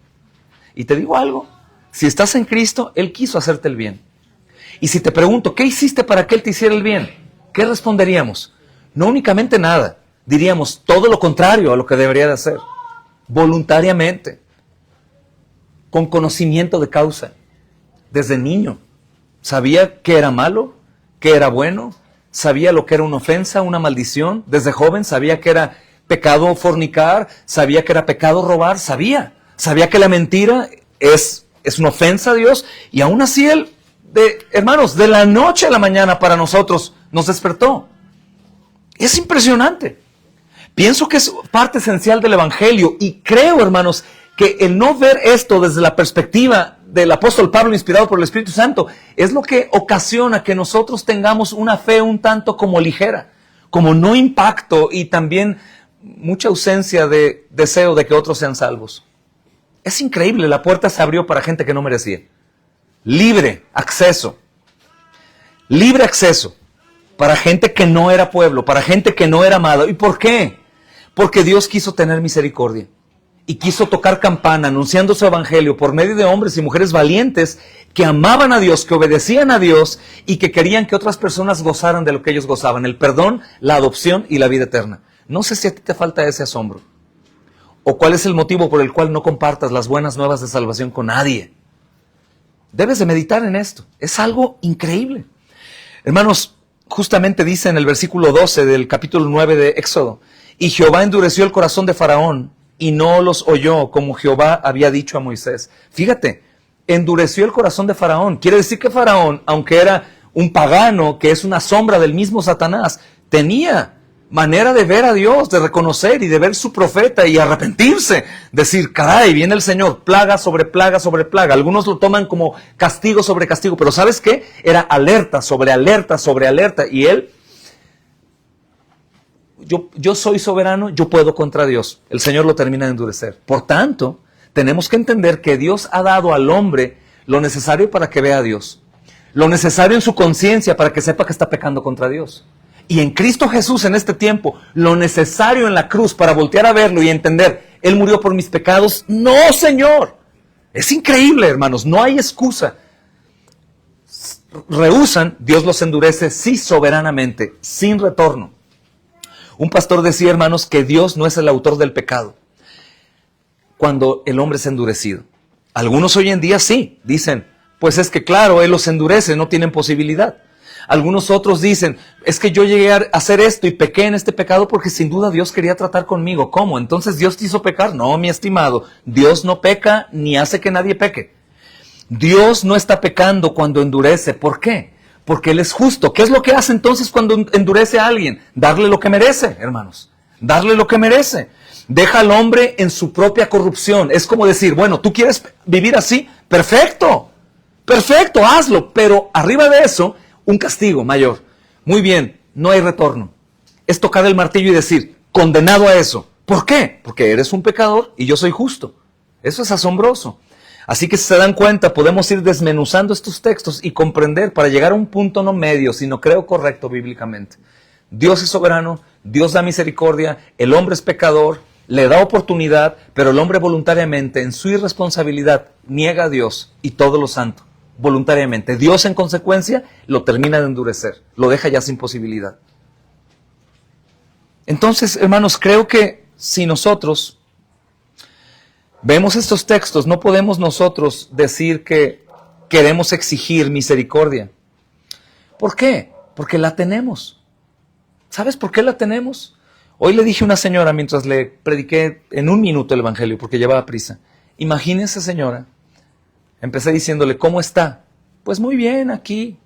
Y te digo algo, si estás en Cristo, Él quiso hacerte el bien. Y si te pregunto, ¿qué hiciste para que Él te hiciera el bien? ¿Qué responderíamos? No únicamente nada, diríamos todo lo contrario a lo que debería de hacer. Voluntariamente, con conocimiento de causa, desde niño. Sabía qué era malo, qué era bueno, sabía lo que era una ofensa, una maldición. Desde joven sabía que era pecado fornicar, sabía que era pecado robar, sabía que la mentira es una ofensa a Dios, y aún así Él, hermanos, de la noche a la mañana para nosotros nos despertó. Es impresionante. Pienso que es parte esencial del Evangelio, y creo, hermanos, que el no ver esto desde la perspectiva del apóstol Pablo inspirado por el Espíritu Santo es lo que ocasiona que nosotros tengamos una fe un tanto como ligera, como no impacto, y también mucha ausencia de deseo de que otros sean salvos. Es increíble, la puerta se abrió para gente que no merecía. Libre acceso para gente que no era pueblo, para gente que no era amada. ¿Y por qué? Porque Dios quiso tener misericordia y quiso tocar campana anunciando su evangelio por medio de hombres y mujeres valientes que amaban a Dios, que obedecían a Dios y que querían que otras personas gozaran de lo que ellos gozaban, el perdón, la adopción y la vida eterna. No sé si a ti te falta ese asombro, o cuál es el motivo por el cual no compartas las buenas nuevas de salvación con nadie. Debes de meditar en esto, es algo increíble. Hermanos, justamente dice en el versículo 12 del capítulo 9 de Éxodo, y Jehová endureció el corazón de Faraón y no los oyó como Jehová había dicho a Moisés. Fíjate, endureció el corazón de Faraón. Quiere decir que Faraón, aunque era un pagano, que es una sombra del mismo Satanás, tenía manera de ver a Dios, de reconocer y de ver su profeta y arrepentirse. Decir, caray, viene el Señor, plaga sobre plaga sobre plaga. Algunos lo toman como castigo sobre castigo, pero ¿sabes qué? Era alerta sobre alerta sobre alerta. Y él, yo soy soberano, yo puedo contra Dios. El Señor lo termina de endurecer. Por tanto, tenemos que entender que Dios ha dado al hombre lo necesario para que vea a Dios. Lo necesario en su conciencia para que sepa que está pecando contra Dios. Y en Cristo Jesús en este tiempo, lo necesario en la cruz para voltear a verlo y entender, Él murió por mis pecados. ¡No, Señor! Es increíble, hermanos, no hay excusa. Rehúsan, Dios los endurece, sí, soberanamente, sin retorno. Un pastor decía, hermanos, que Dios no es el autor del pecado cuando el hombre es endurecido. Algunos hoy en día sí, dicen, pues es que claro, Él los endurece, no tienen posibilidad. Algunos otros dicen, es que yo llegué a hacer esto y pequé en este pecado porque sin duda Dios quería tratar conmigo. ¿Cómo? ¿Entonces Dios te hizo pecar? No, mi estimado, Dios no peca ni hace que nadie peque. Dios no está pecando cuando endurece. ¿Por qué? Porque Él es justo. ¿Qué es lo que hace entonces cuando endurece a alguien? Darle lo que merece, hermanos. Darle lo que merece. Deja al hombre en su propia corrupción. Es como decir, bueno, ¿tú quieres vivir así? Perfecto, perfecto, hazlo. Pero arriba de eso, un castigo mayor. Muy bien, no hay retorno. Es tocar el martillo y decir, condenado a eso. ¿Por qué? Porque eres un pecador y yo soy justo. Eso es asombroso. Así que si se dan cuenta, podemos ir desmenuzando estos textos y comprender para llegar a un punto no medio, sino creo correcto bíblicamente. Dios es soberano, Dios da misericordia, el hombre es pecador, le da oportunidad, pero el hombre voluntariamente, en su irresponsabilidad, niega a Dios y todo lo santo. Voluntariamente. Dios, en consecuencia, lo termina de endurecer, lo deja ya sin posibilidad. Entonces, hermanos, creo que si nosotros vemos estos textos, no podemos nosotros decir que queremos exigir misericordia. ¿Por qué? Porque la tenemos. ¿Sabes por qué la tenemos? Hoy le dije a una señora mientras le prediqué en un minuto el evangelio, porque llevaba prisa. Imagínese, señora, empecé diciéndole, ¿cómo está? Pues muy bien, aquí,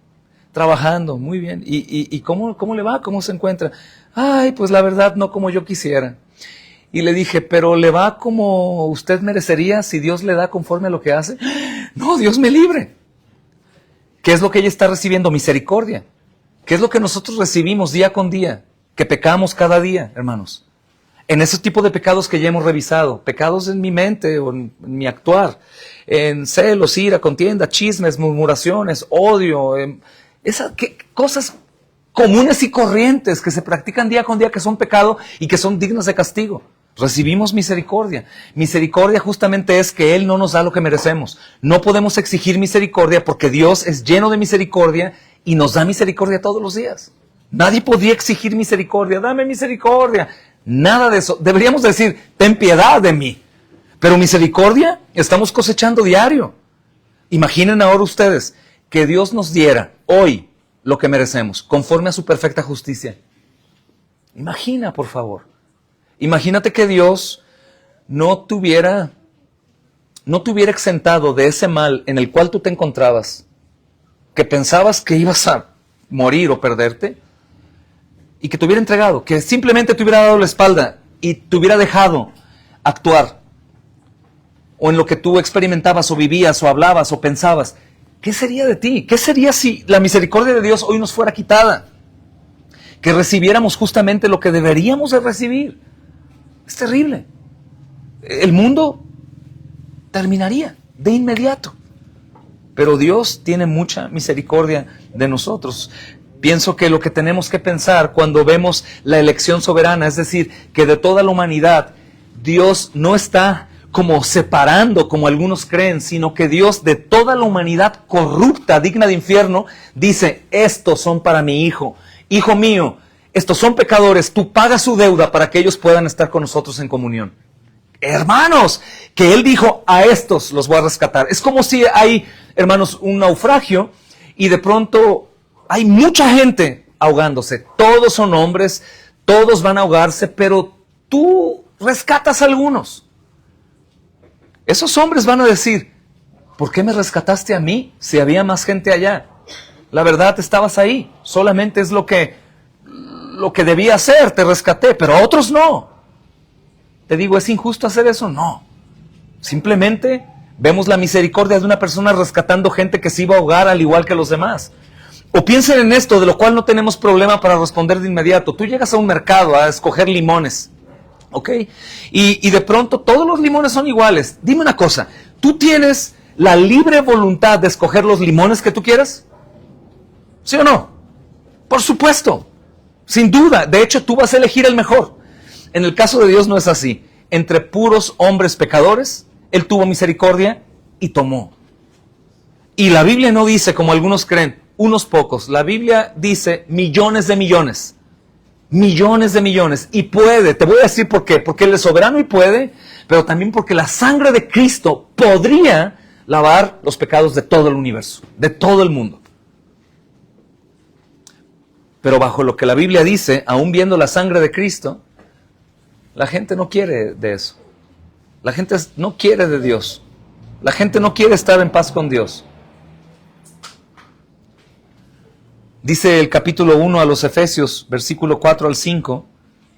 trabajando, muy bien. ¿Y cómo le va? ¿Cómo se encuentra? Ay, pues la verdad no como yo quisiera. Y le dije, ¿pero le va como usted merecería si Dios le da conforme a lo que hace? No, Dios me libre. ¿Qué es lo que ella está recibiendo? Misericordia. ¿Qué es lo que nosotros recibimos día con día? que pecamos cada día, hermanos. En ese tipo de pecados que ya hemos revisado, pecados en mi mente o en mi actuar, en celos, ira, contienda, chismes, murmuraciones, odio, esas cosas comunes y corrientes que se practican día con día, que son pecado y que son dignas de castigo. Recibimos misericordia. Misericordia justamente es que Él no nos da lo que merecemos. No podemos exigir misericordia porque Dios es lleno de misericordia y nos da misericordia todos los días. Nadie podría exigir misericordia. Dame misericordia. Nada de eso. Deberíamos decir, ten piedad de mí. Pero misericordia estamos cosechando diario. Imaginen ahora ustedes que Dios nos diera hoy lo que merecemos, conforme a su perfecta justicia. Imagina, por favor. Imagínate que Dios no te hubiera exentado de ese mal en el cual tú te encontrabas, que pensabas que ibas a morir o perderte, y que te hubiera entregado, que simplemente te hubiera dado la espalda y te hubiera dejado actuar, o en lo que tú experimentabas, o vivías, o hablabas, o pensabas. ¿Qué sería de ti? ¿Qué sería si la misericordia de Dios hoy nos fuera quitada? Que recibiéramos justamente lo que deberíamos de recibir. Es terrible. El mundo terminaría de inmediato. Pero Dios tiene mucha misericordia de nosotros. Pienso que lo que tenemos que pensar cuando vemos la elección soberana, es decir, que de toda la humanidad, Dios no está como separando, como algunos creen, sino que Dios de toda la humanidad corrupta, digna de infierno, dice, estos son para mi hijo. Hijo mío, estos son pecadores, tú pagas su deuda para que ellos puedan estar con nosotros en comunión. Hermanos, que Él dijo, a estos los voy a rescatar. Es como si hay, hermanos, un naufragio y de pronto hay mucha gente ahogándose. Todos son hombres, todos van a ahogarse, pero tú rescatas a algunos. Esos hombres van a decir, ¿por qué me rescataste a mí si había más gente allá? La verdad, estabas ahí, solamente es lo que debía hacer, te rescaté, pero a otros no. Te digo, ¿es injusto hacer eso? No. Simplemente vemos la misericordia de una persona rescatando gente que se iba a ahogar al igual que los demás. O piensen en esto, de lo cual no tenemos problema para responder de inmediato. Tú llegas a un mercado a escoger limones, ¿ok? Y de pronto todos los limones son iguales. Dime una cosa, ¿tú tienes la libre voluntad de escoger los limones que tú quieras? ¿Sí o no? Por supuesto, sin duda. De hecho, tú vas a elegir el mejor. En el caso de Dios no es así. Entre puros hombres pecadores, Él tuvo misericordia y tomó. Y la Biblia no dice, como algunos creen, unos pocos. La Biblia dice millones de millones. Millones de millones. Y puede, te voy a decir por qué. Porque Él es soberano y puede, pero también porque la sangre de Cristo podría lavar los pecados de todo el universo, de todo el mundo. Pero bajo lo que la Biblia dice, aún viendo la sangre de Cristo, la gente no quiere de eso. La gente no quiere de Dios. La gente no quiere estar en paz con Dios. Dice el capítulo 1 a los Efesios, versículo 4 al 5.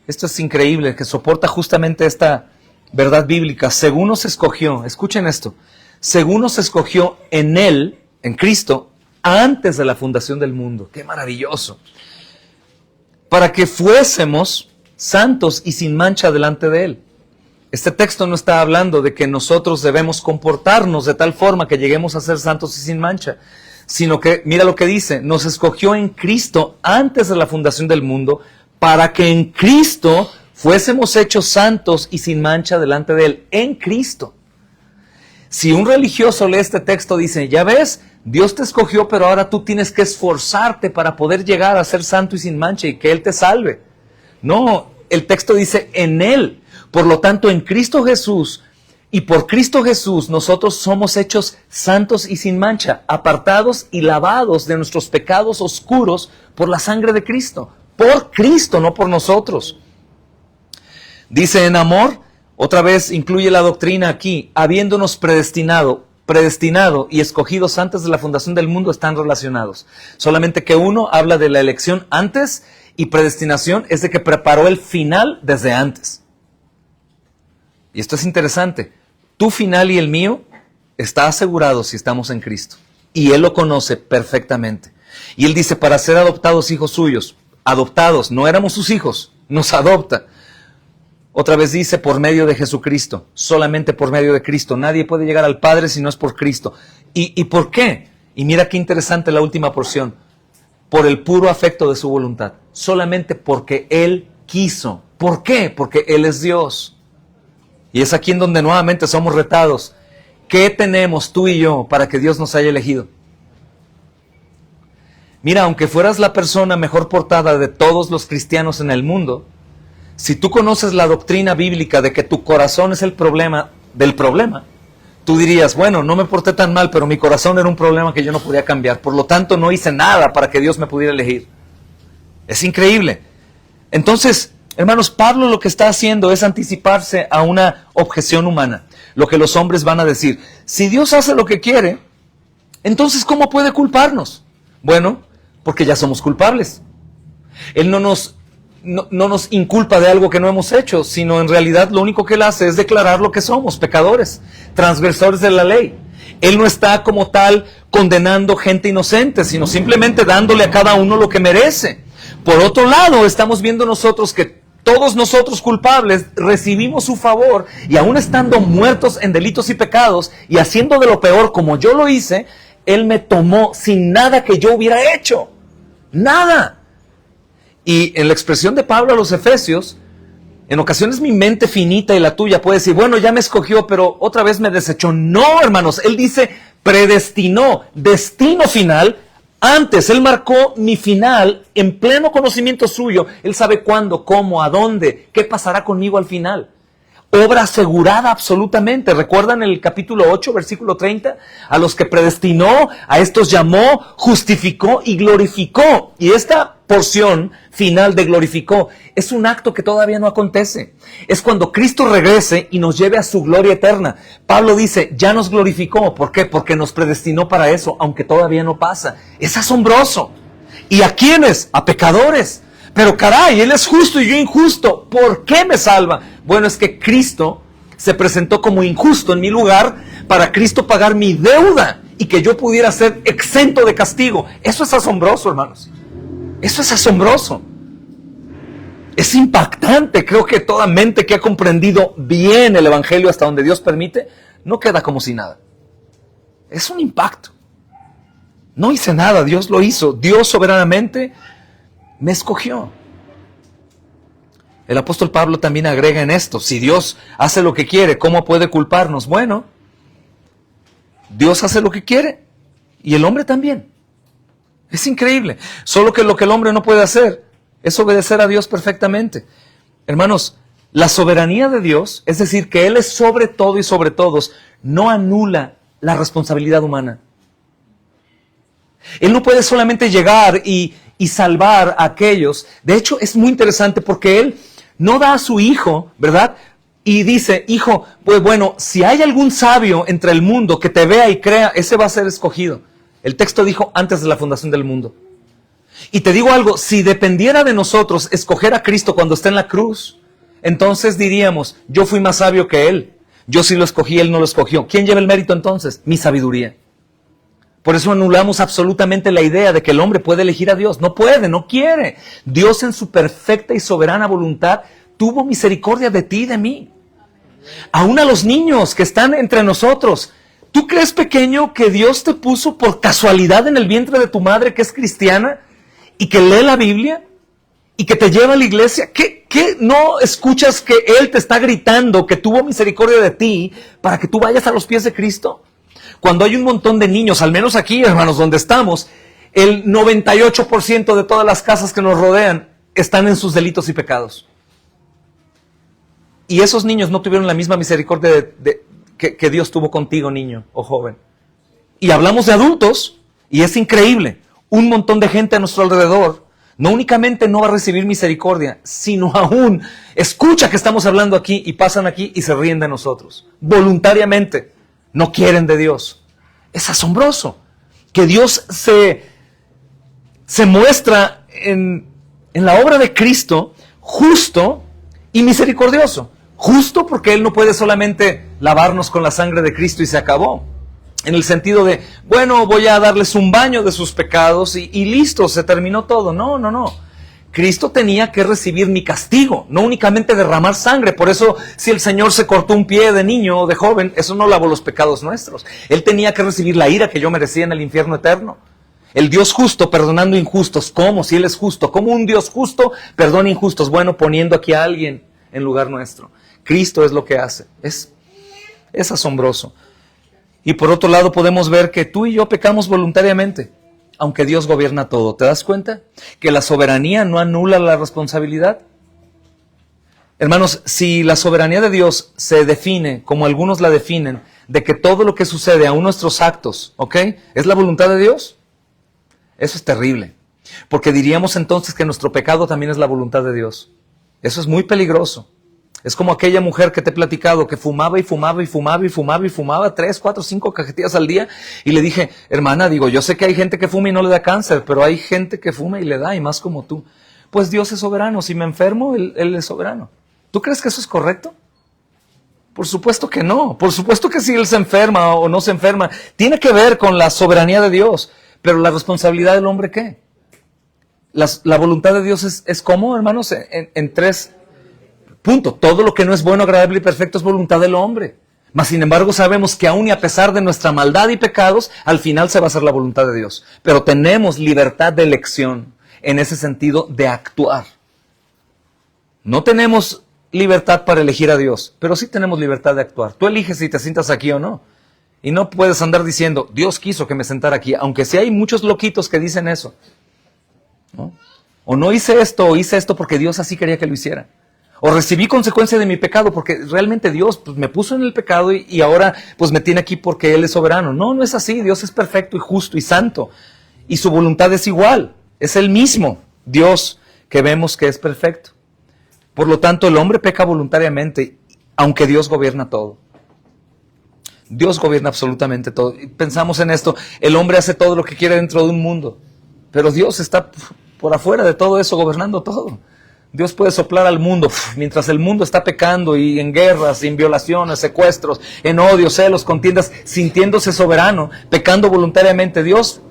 Esto es increíble, que soporta justamente esta verdad bíblica. Según nos escogió, escuchen esto, según nos escogió en Él, en Cristo, antes de la fundación del mundo. ¡Qué maravilloso! Para que fuésemos santos y sin mancha delante de Él. Este texto no está hablando de que nosotros debemos comportarnos de tal forma que lleguemos a ser santos y sin mancha, sino que, mira lo que dice, nos escogió en Cristo antes de la fundación del mundo, para que en Cristo fuésemos hechos santos y sin mancha delante de Él. En Cristo. Si un religioso lee este texto, dice, ya ves, Dios te escogió, pero ahora tú tienes que esforzarte para poder llegar a ser santo y sin mancha y que Él te salve. No, el texto dice en Él. Por lo tanto, en Cristo Jesús y por Cristo Jesús nosotros somos hechos santos y sin mancha, apartados y lavados de nuestros pecados oscuros por la sangre de Cristo. Por Cristo, no por nosotros. Dice en amor, otra vez incluye la doctrina aquí, habiéndonos predestinado y escogidos antes de la fundación del mundo están relacionados. Solamente que uno habla de la elección antes y predestinación es de que preparó el final desde antes. Y esto es interesante. Tu final y el mío está asegurado si estamos en Cristo. Y Él lo conoce perfectamente. Y Él dice, para ser adoptados hijos suyos, adoptados, no éramos sus hijos, nos adopta. Otra vez dice, por medio de Jesucristo, solamente por medio de Cristo. Nadie puede llegar al Padre si no es por Cristo. ¿Y por qué? Y mira qué interesante la última porción. Por el puro afecto de su voluntad. Solamente porque Él quiso. ¿Por qué? Porque Él es Dios. Y es aquí en donde nuevamente somos retados. ¿Qué tenemos tú y yo para que Dios nos haya elegido? Mira, aunque fueras la persona mejor portada de todos los cristianos en el mundo, si tú conoces la doctrina bíblica de que tu corazón es el problema del problema, tú dirías, bueno, no me porté tan mal, pero mi corazón era un problema que yo no podía cambiar. Por lo tanto, no hice nada para que Dios me pudiera elegir. Es increíble. Entonces, hermanos, Pablo lo que está haciendo es anticiparse a una objeción humana. Lo que los hombres van a decir. Si Dios hace lo que quiere, entonces ¿cómo puede culparnos? Bueno, porque ya somos culpables. Él no nos inculpa de algo que no hemos hecho, sino en realidad lo único que Él hace es declarar lo que somos, pecadores, transgresores de la ley. Él no está como tal condenando gente inocente, sino simplemente dándole a cada uno lo que merece. Por otro lado, estamos viendo nosotros que todos nosotros culpables recibimos su favor y aún estando muertos en delitos y pecados y haciendo de lo peor como yo lo hice, Él me tomó sin nada que yo hubiera hecho. Nada. Y en la expresión de Pablo a los Efesios, en ocasiones mi mente finita y la tuya puede decir, bueno, ya me escogió, pero otra vez me desechó. No, hermanos, Él dice, predestinó, destino final. Antes, Él marcó mi final en pleno conocimiento suyo. Él sabe cuándo, cómo, a dónde, qué pasará conmigo al final. Obra asegurada absolutamente. ¿Recuerdan el capítulo 8, versículo 30? A los que predestinó, a estos llamó, justificó y glorificó. Y esta porción final de glorificó es un acto que todavía no acontece. Es cuando Cristo regrese y nos lleve a su gloria eterna. Pablo dice, ya nos glorificó. ¿Por qué? Porque nos predestinó para eso, aunque todavía no pasa. Es asombroso. ¿Y a quiénes? A pecadores. Pero caray, Él es justo y yo injusto. ¿Por qué me salva? Bueno, es que Cristo se presentó como injusto en mi lugar para Cristo pagar mi deuda y que yo pudiera ser exento de castigo. Eso es asombroso, hermanos. Eso es asombroso. Es impactante. Creo que toda mente que ha comprendido bien el Evangelio hasta donde Dios permite, no queda como si nada. Es un impacto. No hice nada, Dios lo hizo. Dios soberanamente me escogió. El apóstol Pablo también agrega en esto, si Dios hace lo que quiere, ¿cómo puede culparnos? Bueno, Dios hace lo que quiere y el hombre también. Es increíble. Solo que lo que el hombre no puede hacer es obedecer a Dios perfectamente. Hermanos, la soberanía de Dios, es decir, que Él es sobre todo y sobre todos, no anula la responsabilidad humana. Él no puede solamente llegar y salvar a aquellos. De hecho, es muy interesante porque Él no da a su hijo, ¿verdad? Y dice, hijo, pues bueno, si hay algún sabio entre el mundo que te vea y crea, ese va a ser escogido. El texto dijo antes de la fundación del mundo. Y te digo algo, si dependiera de nosotros escoger a Cristo cuando está en la cruz, entonces diríamos, yo fui más sabio que Él. Yo sí lo escogí, Él no lo escogió. ¿Quién lleva el mérito entonces? Mi sabiduría. Por eso anulamos absolutamente la idea de que el hombre puede elegir a Dios. No puede, no quiere. Dios en su perfecta y soberana voluntad tuvo misericordia de ti y de mí. Aún a los niños que están entre nosotros. ¿Tú crees, pequeño, que Dios te puso por casualidad en el vientre de tu madre que es cristiana y que lee la Biblia y que te lleva a la iglesia? ¿Qué no escuchas que Él te está gritando que tuvo misericordia de ti para que tú vayas a los pies de Cristo? Cuando hay un montón de niños, al menos aquí, hermanos, donde estamos, el 98% de todas las casas que nos rodean están en sus delitos y pecados. Y esos niños no tuvieron la misma misericordia que Dios tuvo contigo, niño o joven. Y hablamos de adultos, y es increíble. Un montón de gente a nuestro alrededor no únicamente no va a recibir misericordia, sino aún escucha que estamos hablando aquí y pasan aquí y se ríen de nosotros. Voluntariamente. No quieren de Dios. Es asombroso que Dios se muestra en la obra de Cristo justo y misericordioso. Justo porque Él no puede solamente lavarnos con la sangre de Cristo y se acabó. En el sentido de, bueno, voy a darles un baño de sus pecados y listo, se terminó todo. No. Cristo tenía que recibir mi castigo, no únicamente derramar sangre. Por eso, si el Señor se cortó un pie de niño o de joven, eso no lavó los pecados nuestros. Él tenía que recibir la ira que yo merecía en el infierno eterno. El Dios justo perdonando injustos. ¿Cómo? Si Él es justo. ¿Cómo un Dios justo perdona injustos? Bueno, poniendo aquí a alguien en lugar nuestro. Cristo es lo que hace. Es asombroso. Y por otro lado podemos ver que tú y yo pecamos voluntariamente, aunque Dios gobierna todo. ¿Te das cuenta? Que la soberanía no anula la responsabilidad. Hermanos, si la soberanía de Dios se define, como algunos la definen, de que todo lo que sucede, aún nuestros actos, ¿ok?, es la voluntad de Dios, eso es terrible. Porque diríamos entonces que nuestro pecado también es la voluntad de Dios. Eso es muy peligroso. Es como aquella mujer que te he platicado, que fumaba y fumaba y fumaba y fumaba y fumaba 3, 4, 5 cajetillas al día. Y le dije, hermana, yo sé que hay gente que fuma y no le da cáncer, pero hay gente que fuma y le da, y más como tú. Pues Dios es soberano. Si me enfermo, Él es soberano. ¿Tú crees que eso es correcto? Por supuesto que no. Por supuesto que si Él se enferma o no se enferma, tiene que ver con la soberanía de Dios. Pero la responsabilidad del hombre, ¿qué? La voluntad de Dios es ¿cómo, hermanos? En 3 puntos. Todo lo que no es bueno, agradable y perfecto es voluntad del hombre. Mas, sin embargo, sabemos que aún y a pesar de nuestra maldad y pecados, al final se va a hacer la voluntad de Dios. Pero tenemos libertad de elección en ese sentido de actuar. No tenemos libertad para elegir a Dios, pero sí tenemos libertad de actuar. Tú eliges si te sientas aquí o no. Y no puedes andar diciendo, Dios quiso que me sentara aquí, aunque sí hay muchos loquitos que dicen eso, ¿no? O no hice esto, o hice esto porque Dios así quería que lo hiciera. O recibí consecuencia de mi pecado porque realmente Dios me puso en el pecado y ahora pues me tiene aquí porque Él es soberano. No, no es así. Dios es perfecto y justo y santo. Y su voluntad es igual. Es el mismo Dios que vemos que es perfecto. Por lo tanto, el hombre peca voluntariamente, aunque Dios gobierna todo. Dios gobierna absolutamente todo. Y pensamos en esto, el hombre hace todo lo que quiere dentro de un mundo, pero Dios está por afuera de todo eso gobernando todo. Dios puede soplar al mundo mientras el mundo está pecando y en guerras, en violaciones, secuestros, en odio, celos, contiendas, sintiéndose soberano, pecando voluntariamente. Dios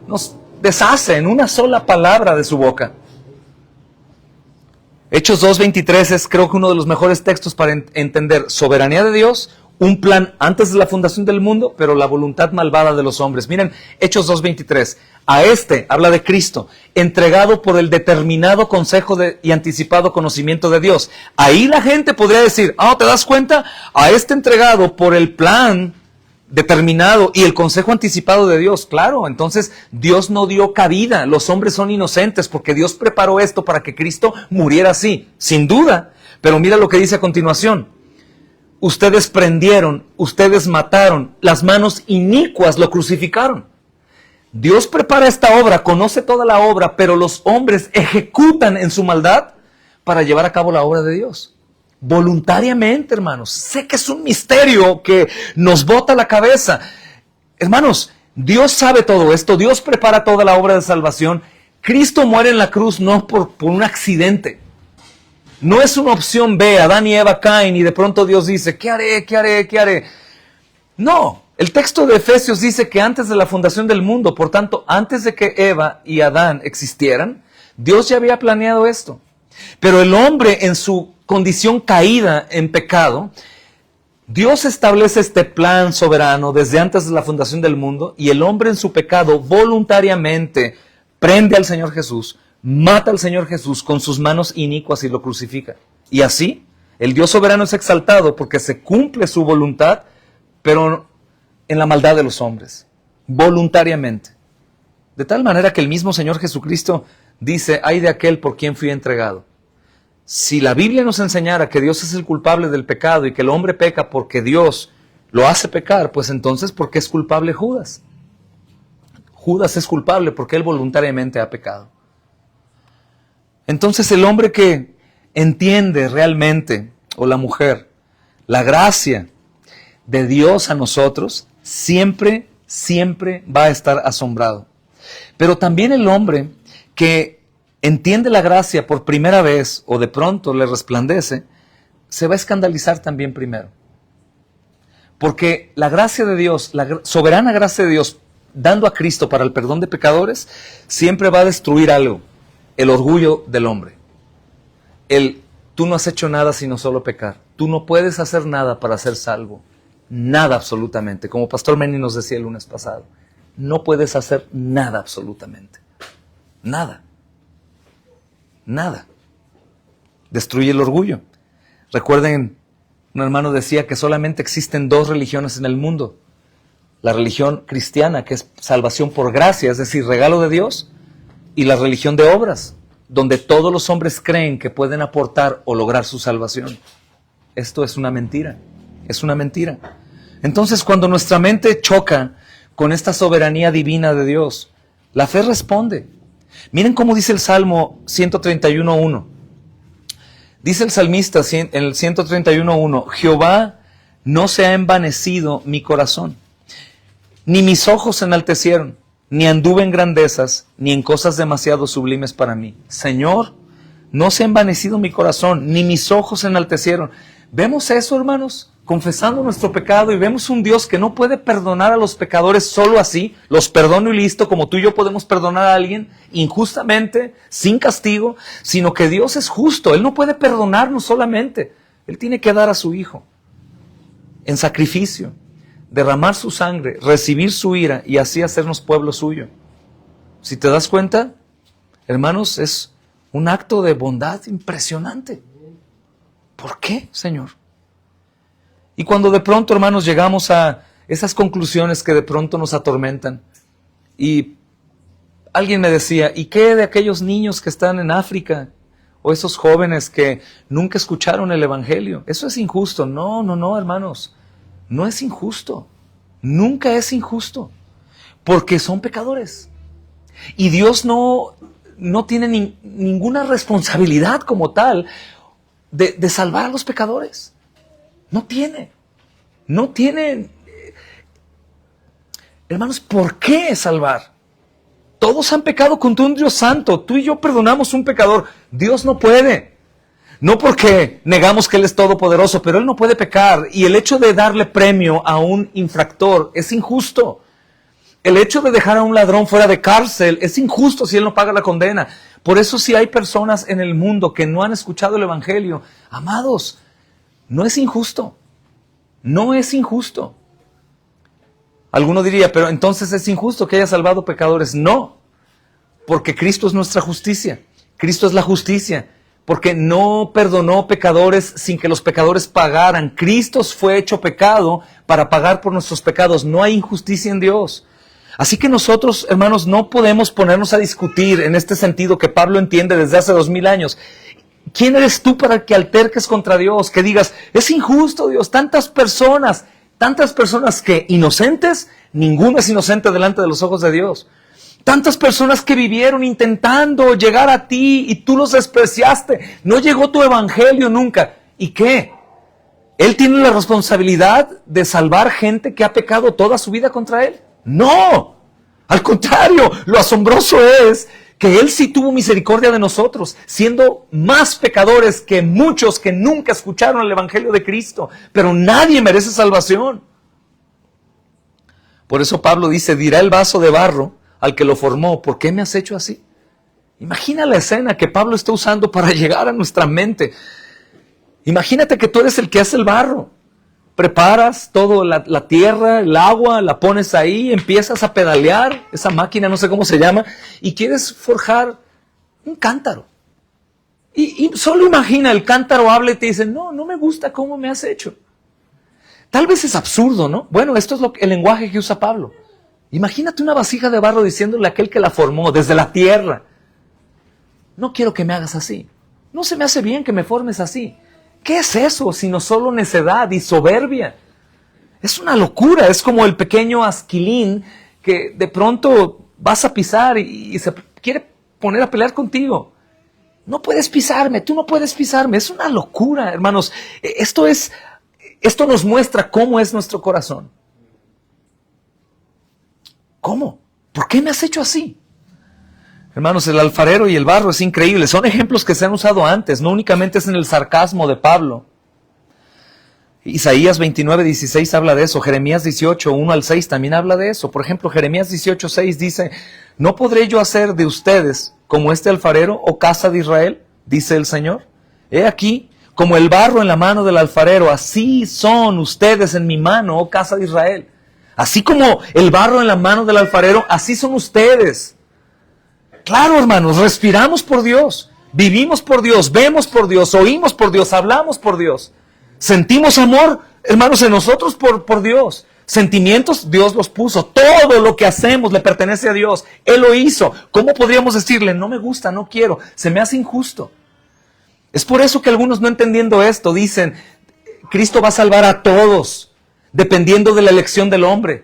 nos deshace en una sola palabra de su boca. Hechos 2:23 es creo que uno de los mejores textos para entender soberanía de Dios, un plan antes de la fundación del mundo, pero la voluntad malvada de los hombres. Miren, Hechos 2:23. A habla de Cristo, entregado por el determinado consejo y anticipado conocimiento de Dios. Ahí la gente podría decir, ¿te das cuenta? A entregado por el plan determinado y el consejo anticipado de Dios. Claro, entonces Dios no dio cabida. Los hombres son inocentes porque Dios preparó esto para que Cristo muriera así, sin duda. Pero mira lo que dice a continuación. Ustedes prendieron, ustedes mataron, las manos inicuas lo crucificaron. Dios prepara esta obra, conoce toda la obra, pero los hombres ejecutan en su maldad para llevar a cabo la obra de Dios. Voluntariamente, hermanos. Sé que es un misterio que nos bota la cabeza. Hermanos, Dios sabe todo esto, Dios prepara toda la obra de salvación. Cristo muere en la cruz no por un accidente. No es una opción B, Adán y Eva caen y de pronto Dios dice, ¿qué haré? ¿Qué haré? ¿Qué haré? No, el texto de Efesios dice que antes de la fundación del mundo, por tanto, antes de que Eva y Adán existieran, Dios ya había planeado esto. Pero el hombre en su condición caída en pecado, Dios establece este plan soberano desde antes de la fundación del mundo y el hombre en su pecado voluntariamente prende al Señor Jesús, mata al Señor Jesús con sus manos inicuas y lo crucifica. Y así, el Dios soberano es exaltado porque se cumple su voluntad, pero en la maldad de los hombres, voluntariamente. De tal manera que el mismo Señor Jesucristo dice, ay de aquel por quien fui entregado. Si la Biblia nos enseñara que Dios es el culpable del pecado y que el hombre peca porque Dios lo hace pecar, pues entonces, ¿por qué es culpable Judas? Judas es culpable porque él voluntariamente ha pecado. Entonces el hombre que entiende realmente, o la mujer, la gracia de Dios a nosotros, siempre va a estar asombrado. Pero también el hombre que entiende la gracia por primera vez o de pronto le resplandece, se va a escandalizar también primero. Porque la gracia de Dios, la soberana gracia de Dios, dando a Cristo para el perdón de pecadores, siempre va a destruir algo. el orgullo del hombre. Tú no has hecho nada sino solo pecar. Tú no puedes hacer nada para ser salvo. Nada absolutamente. Como Pastor Manny nos decía el lunes pasado. No puedes hacer nada absolutamente. Nada. Nada. Destruye el orgullo. Recuerden, un hermano decía que solamente existen 2 religiones en el mundo. La religión cristiana, que es salvación por gracia, es decir, regalo de Dios, y la religión de obras, donde todos los hombres creen que pueden aportar o lograr su salvación. Esto es una mentira, es una mentira. Entonces, cuando nuestra mente choca con esta soberanía divina de Dios, la fe responde. Miren cómo dice el Salmo 131.1. Dice el salmista en el 131.1, Jehová, no se ha envanecido mi corazón, ni mis ojos se enaltecieron, ni anduve en grandezas, ni en cosas demasiado sublimes para mí. Señor, no se ha envanecido mi corazón, ni mis ojos se enaltecieron. ¿Vemos eso, hermanos? Confesando nuestro pecado, y vemos un Dios que no puede perdonar a los pecadores solo así, los perdono y listo, como tú y yo podemos perdonar a alguien injustamente, sin castigo, sino que Dios es justo. Él no puede perdonarnos solamente. Él tiene que dar a su Hijo en sacrificio, derramar su sangre, recibir su ira y así hacernos pueblo suyo. Si te das cuenta, hermanos, es un acto de bondad impresionante. ¿Por qué, Señor? Y cuando de pronto, hermanos, llegamos a esas conclusiones que de pronto nos atormentan, y alguien me decía, ¿y qué de aquellos niños que están en África? O esos jóvenes que nunca escucharon el Evangelio. Eso es injusto. No, hermanos. No es injusto. Nunca es injusto. Porque son pecadores. Y Dios no tiene ninguna responsabilidad como tal de salvar a los pecadores. No tiene. Hermanos, ¿por qué salvar? Todos han pecado contra un Dios santo. Tú y yo perdonamos un pecador. Dios no puede. No porque negamos que Él es todopoderoso, pero Él no puede pecar. Y el hecho de darle premio a un infractor es injusto. El hecho de dejar a un ladrón fuera de cárcel es injusto si él no paga la condena. Por eso, si hay personas en el mundo que no han escuchado el Evangelio, amados, no es injusto. No es injusto. Alguno diría, pero entonces es injusto que haya salvado pecadores. No, porque Cristo es nuestra justicia. Cristo es la justicia, porque no perdonó pecadores sin que los pecadores pagaran. Cristo fue hecho pecado para pagar por nuestros pecados. No hay injusticia en Dios. Así que nosotros, hermanos, no podemos ponernos a discutir en este sentido que Pablo entiende desde hace 2000 años. ¿Quién eres tú para que alterques contra Dios? Que digas, es injusto, Dios, tantas personas que inocentes, ninguno es inocente delante de los ojos de Dios. Tantas personas que vivieron intentando llegar a ti y tú los despreciaste. No llegó tu evangelio nunca. ¿Y qué? ¿Él tiene la responsabilidad de salvar gente que ha pecado toda su vida contra él? No. Al contrario, lo asombroso es que Él sí tuvo misericordia de nosotros, siendo más pecadores que muchos que nunca escucharon el Evangelio de Cristo. Pero nadie merece salvación. Por eso Pablo dice, dirá el vaso de barro al que lo formó, ¿por qué me has hecho así? Imagina la escena que Pablo está usando para llegar a nuestra mente. Imagínate que tú eres el que hace el barro. Preparas todo, la tierra, el agua, la pones ahí, empiezas a pedalear, esa máquina, no sé cómo se llama, y quieres forjar un cántaro. Y solo imagina, el cántaro habla y te dice, no me gusta cómo me has hecho. Tal vez es absurdo, ¿no? Bueno, esto es el lenguaje que usa Pablo. Imagínate una vasija de barro diciéndole a aquel que la formó desde la tierra, no quiero que me hagas así, no se me hace bien que me formes así. ¿Qué es eso sino solo necedad y soberbia? Es una locura, es como el pequeño asquilín que de pronto vas a pisar y se quiere poner a pelear contigo. No puedes pisarme, tú no puedes pisarme. Es una locura, hermanos. Esto nos muestra cómo es nuestro corazón. ¿Cómo? ¿Por qué me has hecho así? Hermanos, el alfarero y el barro es increíble. Son ejemplos que se han usado antes. No únicamente es en el sarcasmo de Pablo. Isaías 29:16 habla de eso. Jeremías 18:1-6 también habla de eso. Por ejemplo, Jeremías 18:6 dice, no podré yo hacer de ustedes como este alfarero, oh casa de Israel? Dice el Señor. He aquí, como el barro en la mano del alfarero, así son ustedes en mi mano, oh casa de Israel. Así como el barro en la mano del alfarero, así son ustedes. Claro, hermanos, respiramos por Dios, vivimos por Dios, vemos por Dios, oímos por Dios, hablamos por Dios. Sentimos amor, hermanos, en nosotros por Dios. Sentimientos, Dios los puso. Todo lo que hacemos le pertenece a Dios. Él lo hizo. ¿Cómo podríamos decirle, no me gusta, no quiero? Se me hace injusto. Es por eso que algunos, no entendiendo esto, dicen, Cristo va a salvar a todos, dependiendo de la elección del hombre.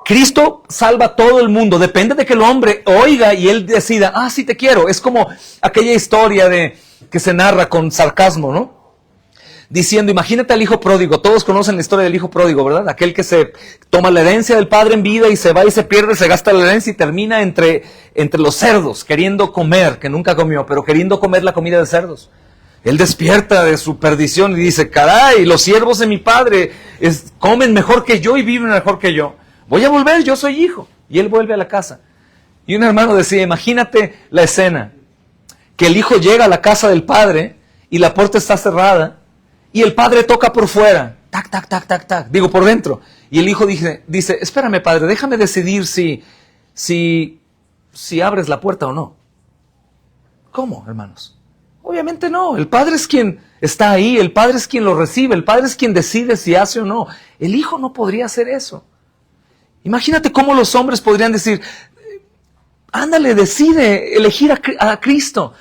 Cristo salva a todo el mundo, depende de que el hombre oiga y él decida, sí te quiero. Es como aquella historia que se narra con sarcasmo, ¿no? Diciendo, imagínate al hijo pródigo. Todos conocen la historia del hijo pródigo, ¿verdad? Aquel que se toma la herencia del padre en vida y se va y se pierde, se gasta la herencia y termina entre los cerdos, queriendo comer, que nunca comió, pero queriendo comer la comida de cerdos. Él despierta de su perdición y dice, caray, los siervos de mi padre comen mejor que yo y viven mejor que yo. Voy a volver, yo soy hijo. Y él vuelve a la casa. Y un hermano decía, imagínate la escena, que el hijo llega a la casa del padre y la puerta está cerrada, y el padre toca por fuera, tac, tac, tac, tac, tac, digo por dentro. Y el hijo dice, espérame padre, déjame decidir si abres la puerta o no. ¿Cómo, hermanos? Obviamente no, el padre es quien está ahí, el padre es quien lo recibe, el padre es quien decide si hace o no. El hijo no podría hacer eso. Imagínate cómo los hombres podrían decir, ándale, decide elegir a Cristo.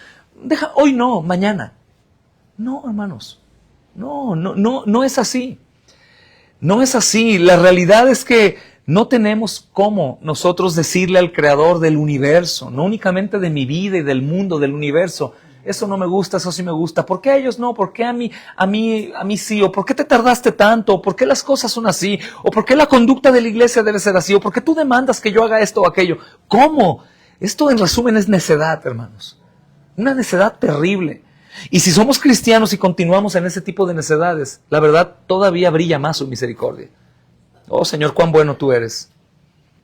Hoy no, mañana. No, hermanos. No es así. No es así. La realidad es que no tenemos cómo nosotros decirle al Creador del universo, no únicamente de mi vida y del mundo, del universo, eso no me gusta, eso sí me gusta. ¿Por qué a ellos no? ¿Por qué a mí sí? ¿O por qué te tardaste tanto? ¿O por qué las cosas son así? ¿O por qué la conducta de la iglesia debe ser así? ¿O por qué tú demandas que yo haga esto o aquello? ¿Cómo? Esto en resumen es necedad, hermanos. Una necedad terrible. Y si somos cristianos y continuamos en ese tipo de necedades, la verdad todavía brilla más su misericordia. Oh Señor, cuán bueno tú eres.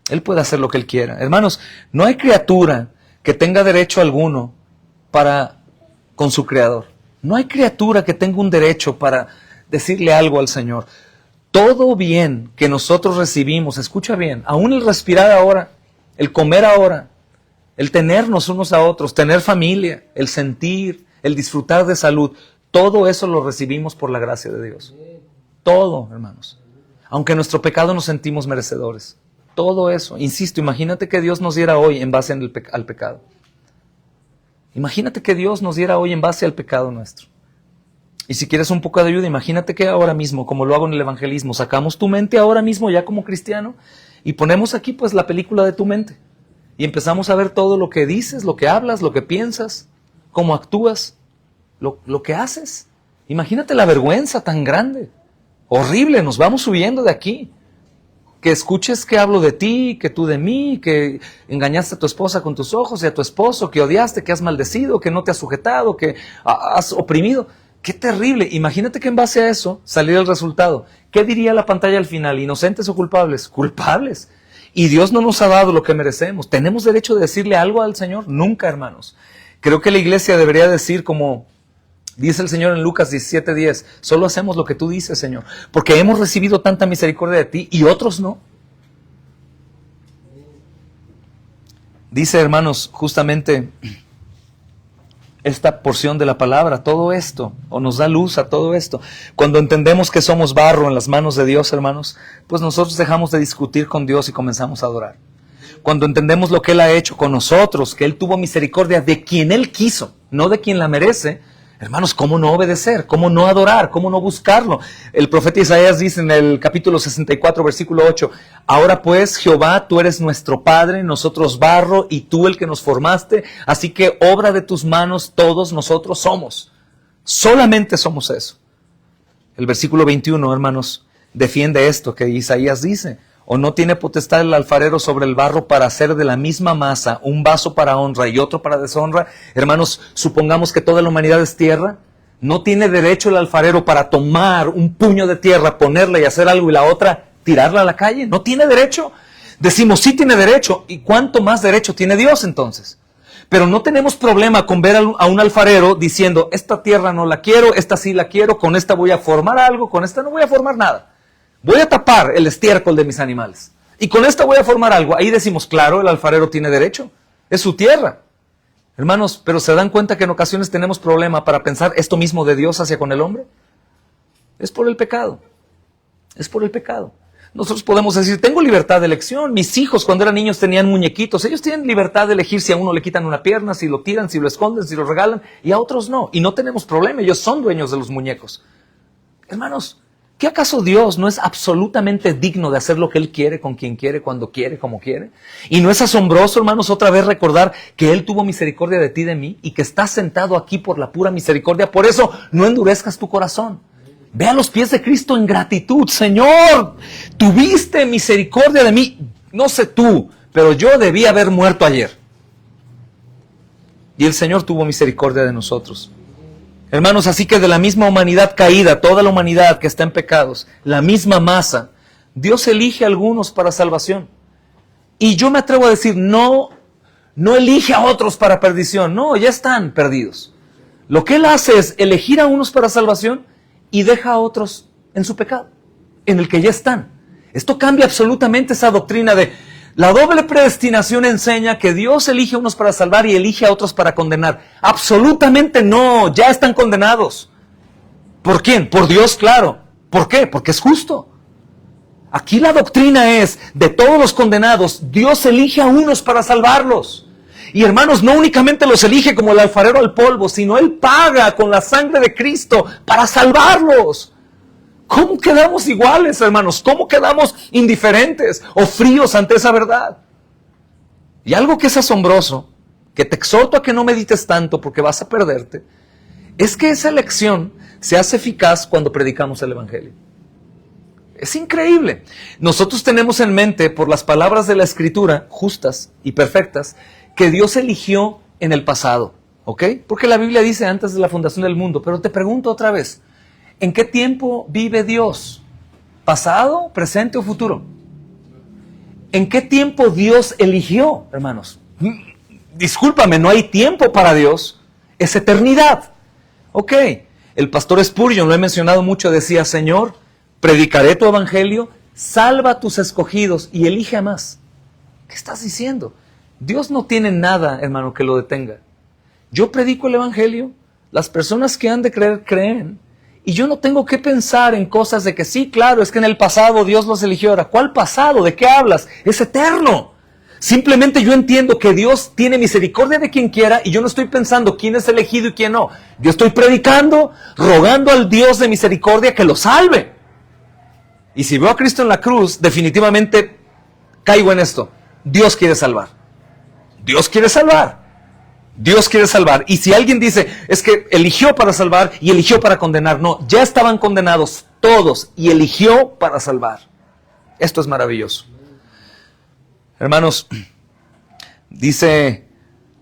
Él puede hacer lo que Él quiera. Hermanos, no hay criatura que tenga derecho alguno con su Creador. No hay criatura que tenga un derecho para decirle algo al Señor. Todo bien que nosotros recibimos, escucha bien, aún el respirar ahora, el comer ahora, el tenernos unos a otros, tener familia, el sentir, el disfrutar de salud, todo eso lo recibimos por la gracia de Dios. Todo, hermanos. Aunque en nuestro pecado nos sentimos merecedores. Todo eso, insisto, imagínate que Dios nos diera hoy en base al pecado. Imagínate que Dios nos diera hoy en base al pecado nuestro. Y si quieres un poco de ayuda, imagínate que ahora mismo, como lo hago en el evangelismo, sacamos tu mente ahora mismo ya como cristiano y ponemos aquí pues la película de tu mente. Y empezamos a ver todo lo que dices, lo que hablas, lo que piensas, cómo actúas, lo que haces. Imagínate la vergüenza tan grande, horrible, nos vamos subiendo de aquí. Que escuches que hablo de ti, que tú de mí, que engañaste a tu esposa con tus ojos y a tu esposo, que odiaste, que has maldecido, que no te has sujetado, que has oprimido. ¡Qué terrible! Imagínate que en base a eso saliera el resultado. ¿Qué diría la pantalla al final? ¿Inocentes o culpables? ¡Culpables! Y Dios no nos ha dado lo que merecemos. ¿Tenemos derecho de decirle algo al Señor? Nunca, hermanos. Creo que la iglesia debería decir como dice el Señor en Lucas 17:10, solo hacemos lo que tú dices, Señor, porque hemos recibido tanta misericordia de ti y otros no. Dice, hermanos, justamente esta porción de la palabra, todo esto, o nos da luz a todo esto. Cuando entendemos que somos barro en las manos de Dios, hermanos, pues nosotros dejamos de discutir con Dios y comenzamos a adorar. Cuando entendemos lo que Él ha hecho con nosotros, que Él tuvo misericordia de quien Él quiso, no de quien la merece, hermanos, ¿cómo no obedecer? ¿Cómo no adorar? ¿Cómo no buscarlo? El profeta Isaías dice en el capítulo 64, versículo 8, ahora pues, Jehová, tú eres nuestro Padre, nosotros barro, y tú el que nos formaste, así que obra de tus manos todos nosotros somos. Solamente somos eso. El versículo 21, hermanos, defiende esto que Isaías dice. ¿O no tiene potestad el alfarero sobre el barro para hacer de la misma masa un vaso para honra y otro para deshonra? Hermanos, supongamos que toda la humanidad es tierra. ¿No tiene derecho el alfarero para tomar un puño de tierra, ponerla y hacer algo y la otra tirarla a la calle? ¿No tiene derecho? decimos, sí tiene derecho. ¿Y cuánto más derecho tiene Dios entonces? Pero no tenemos problema con ver a un alfarero diciendo, esta tierra no la quiero, esta sí la quiero, con esta voy a formar algo, con esta no voy a formar nada. Voy a tapar el estiércol de mis animales. Y con esta voy a formar algo. Ahí decimos, claro, el alfarero tiene derecho. Es su tierra. Hermanos, pero ¿se dan cuenta que en ocasiones tenemos problema para pensar esto mismo de Dios hacia con el hombre? Es por el pecado. Es por el pecado. Nosotros podemos decir, tengo libertad de elección. Mis hijos cuando eran niños tenían muñequitos. Ellos tienen libertad de elegir si a uno le quitan una pierna, si lo tiran, si lo esconden, si lo regalan. Y a otros no. Y no tenemos problema. Ellos son dueños de los muñecos. Hermanos, ¿qué acaso Dios no es absolutamente digno de hacer lo que Él quiere, con quien quiere, cuando quiere, como quiere? ¿Y no es asombroso, hermanos, otra vez recordar que Él tuvo misericordia de ti, de mí, y que estás sentado aquí por la pura misericordia? Por eso no endurezcas tu corazón. Ve a los pies de Cristo en gratitud. Señor, tuviste misericordia de mí. No sé tú, pero yo debí haber muerto ayer. Y el Señor tuvo misericordia de nosotros. Hermanos, así que de la misma humanidad caída, toda la humanidad que está en pecados, la misma masa, Dios elige a algunos para salvación. Y yo me atrevo a decir, no elige a otros para perdición. No, ya están perdidos. Lo que Él hace es elegir a unos para salvación y deja a otros en su pecado, en el que ya están. Esto cambia absolutamente esa doctrina de la doble predestinación. Enseña que Dios elige a unos para salvar y elige a otros para condenar. Absolutamente no, ya están condenados. ¿Por quién? Por Dios, claro. ¿Por qué? Porque es justo. Aquí la doctrina es, de todos los condenados, Dios elige a unos para salvarlos. Y hermanos, no únicamente los elige como el alfarero al polvo, sino Él paga con la sangre de Cristo para salvarlos. ¿Cómo quedamos iguales, hermanos? ¿Cómo quedamos indiferentes o fríos ante esa verdad? Y algo que es asombroso, que te exhorto a que no medites tanto porque vas a perderte, es que esa elección se hace eficaz cuando predicamos el Evangelio. Es increíble. Nosotros tenemos en mente, por las palabras de la Escritura, justas y perfectas, que Dios eligió en el pasado, ¿ok? Porque la Biblia dice antes de la fundación del mundo, pero te pregunto otra vez, ¿en qué tiempo vive Dios? ¿Pasado, presente o futuro? ¿En qué tiempo Dios eligió, hermanos? Discúlpame, no hay tiempo para Dios, es eternidad. Ok, el pastor Spurgeon, lo he mencionado mucho, decía, Señor, predicaré tu evangelio, salva a tus escogidos y elige a más. ¿Qué estás diciendo? Dios no tiene nada, hermano, que lo detenga. Yo predico el evangelio, las personas que han de creer, creen, y yo no tengo que pensar en cosas de que sí, claro, es que en el pasado Dios los eligió. Ahora, ¿cuál pasado? ¿De qué hablas? Es eterno. Simplemente yo entiendo que Dios tiene misericordia de quien quiera y yo no estoy pensando quién es elegido y quién no. Yo estoy predicando, rogando al Dios de misericordia que lo salve. Y si veo a Cristo en la cruz, definitivamente caigo en esto. Dios quiere salvar. Dios quiere salvar. Dios quiere salvar. Y si alguien dice, es que eligió para salvar y eligió para condenar. No, ya estaban condenados todos y eligió para salvar. Esto es maravilloso. Hermanos, dice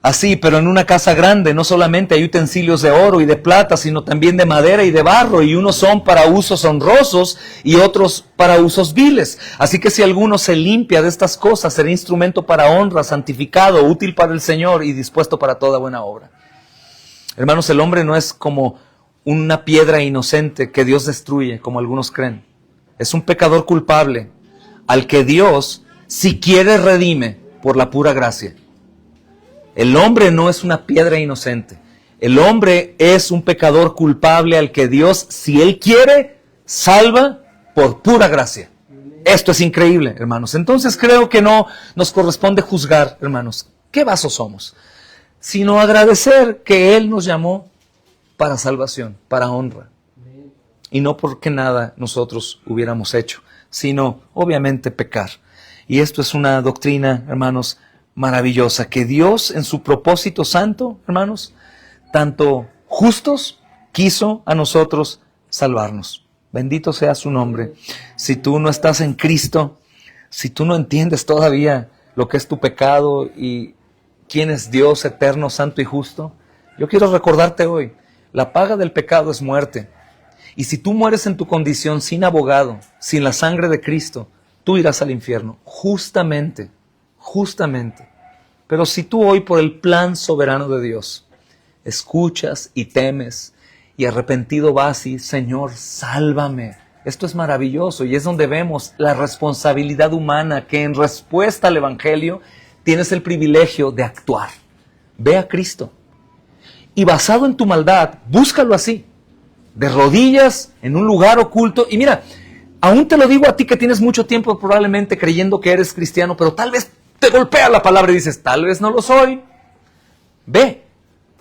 así, pero en una casa grande no solamente hay utensilios de oro y de plata, sino también de madera y de barro, y unos son para usos honrosos y otros para usos viles. Así que si alguno se limpia de estas cosas, será instrumento para honra, santificado, útil para el Señor y dispuesto para toda buena obra. Hermanos, el hombre no es como una piedra inocente que Dios destruye, como algunos creen. Es un pecador culpable, al que Dios, si quiere, redime por la pura gracia. El hombre no es una piedra inocente. El hombre es un pecador culpable al que Dios, si Él quiere, salva por pura gracia. Esto es increíble, hermanos. Entonces creo que no nos corresponde juzgar, hermanos, qué vasos somos, sino agradecer que Él nos llamó para salvación, para honra. Y no porque nada nosotros hubiéramos hecho, sino obviamente pecar. Y esto es una doctrina, hermanos, maravillosa, que Dios en su propósito santo, hermanos, tanto justos, quiso a nosotros salvarnos. Bendito sea su nombre. Si tú no estás en Cristo, si tú no entiendes todavía lo que es tu pecado y quién es Dios eterno, santo y justo, yo quiero recordarte hoy, la paga del pecado es muerte. Y si tú mueres en tu condición sin abogado, sin la sangre de Cristo, tú irás al infierno. Justamente. Pero si tú hoy, por el plan soberano de Dios, escuchas y temes y arrepentido vas y, Señor, sálvame. Esto es maravilloso y es donde vemos la responsabilidad humana que en respuesta al Evangelio tienes el privilegio de actuar. Ve a Cristo y basado en tu maldad, búscalo así, de rodillas, en un lugar oculto. Y mira, aún te lo digo a ti que tienes mucho tiempo probablemente creyendo que eres cristiano, pero tal vez te golpea la palabra y dices, tal vez no lo soy. Ve,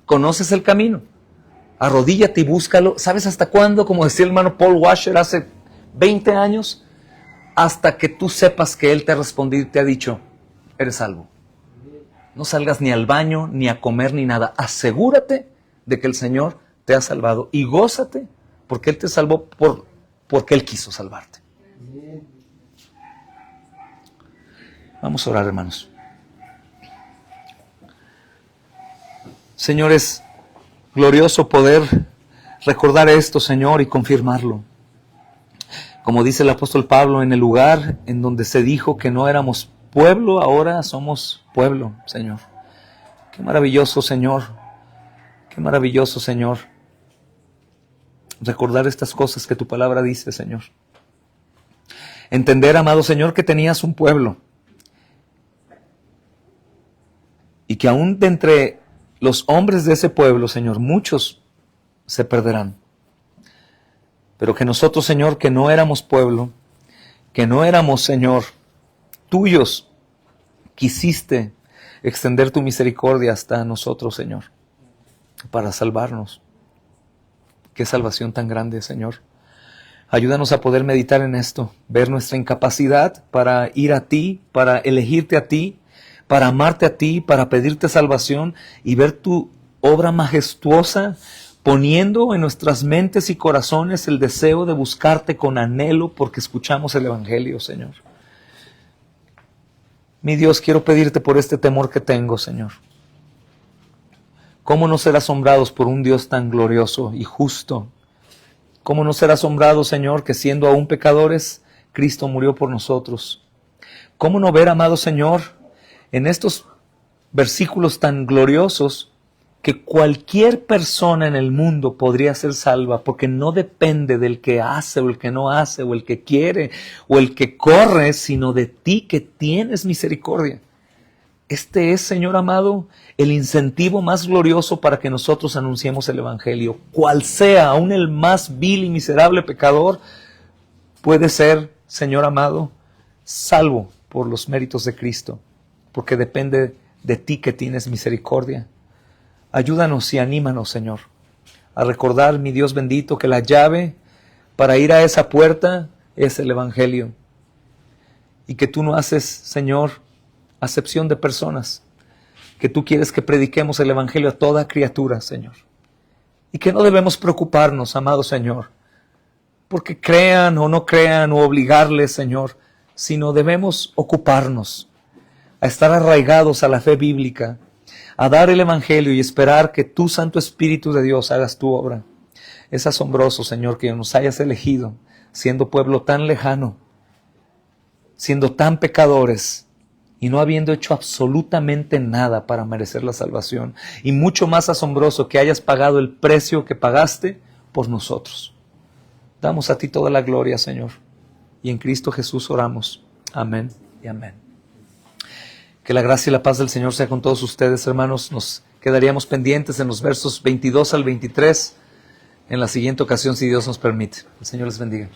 conoces el camino. Arrodíllate y búscalo. ¿Sabes hasta cuándo? Como decía el hermano Paul Washer hace 20 años. Hasta que tú sepas que Él te ha respondido y te ha dicho, eres salvo. No salgas ni al baño, ni a comer, ni nada. Asegúrate de que el Señor te ha salvado. Y gózate porque Él te salvó porque Él quiso salvarte. Vamos a orar, hermanos. Señor, es glorioso poder recordar esto, Señor, y confirmarlo. Como dice el apóstol Pablo, en el lugar en donde se dijo que no éramos pueblo, ahora somos pueblo, Señor. Qué maravilloso, Señor. Qué maravilloso, Señor. Recordar estas cosas que tu palabra dice, Señor. Entender, amado Señor, que tenías un pueblo. Y que aún de entre los hombres de ese pueblo, Señor, muchos se perderán. Pero que nosotros, Señor, que no éramos pueblo, que no éramos, Señor, tuyos, quisiste extender tu misericordia hasta nosotros, Señor, para salvarnos. Qué salvación tan grande, Señor. Ayúdanos a poder meditar en esto, ver nuestra incapacidad para ir a ti, para elegirte a ti, para amarte a ti, para pedirte salvación y ver tu obra majestuosa, poniendo en nuestras mentes y corazones el deseo de buscarte con anhelo porque escuchamos el Evangelio, Señor. Mi Dios, quiero pedirte por este temor que tengo, Señor. ¿Cómo no ser asombrados por un Dios tan glorioso y justo? ¿Cómo no ser asombrados, Señor, que siendo aún pecadores, Cristo murió por nosotros? ¿Cómo no ver, amado Señor, en estos versículos tan gloriosos, que cualquier persona en el mundo podría ser salva, porque no depende del que hace o el que no hace, o el que quiere o el que corre, sino de ti que tienes misericordia? Este es, Señor amado, el incentivo más glorioso para que nosotros anunciemos el Evangelio. Cual sea, aún el más vil y miserable pecador, puede ser, Señor amado, salvo por los méritos de Cristo, porque depende de ti que tienes misericordia. Ayúdanos y anímanos, Señor, a recordar, mi Dios bendito, que la llave para ir a esa puerta es el Evangelio. Y que tú no haces, Señor, acepción de personas. Que tú quieres que prediquemos el Evangelio a toda criatura, Señor. Y que no debemos preocuparnos, amado Señor, porque crean o no crean o obligarles, Señor, sino debemos ocuparnos a estar arraigados a la fe bíblica, a dar el Evangelio y esperar que tu Santo Espíritu de Dios hagas tu obra. Es asombroso, Señor, que nos hayas elegido, siendo pueblo tan lejano, siendo tan pecadores, y no habiendo hecho absolutamente nada para merecer la salvación. Y mucho más asombroso que hayas pagado el precio que pagaste por nosotros. Damos a ti toda la gloria, Señor. Y en Cristo Jesús oramos. Amén y amén. Que la gracia y la paz del Señor sea con todos ustedes, hermanos. Nos quedaríamos pendientes en los versos 22 al 23 en la siguiente ocasión, si Dios nos permite. El Señor les bendiga.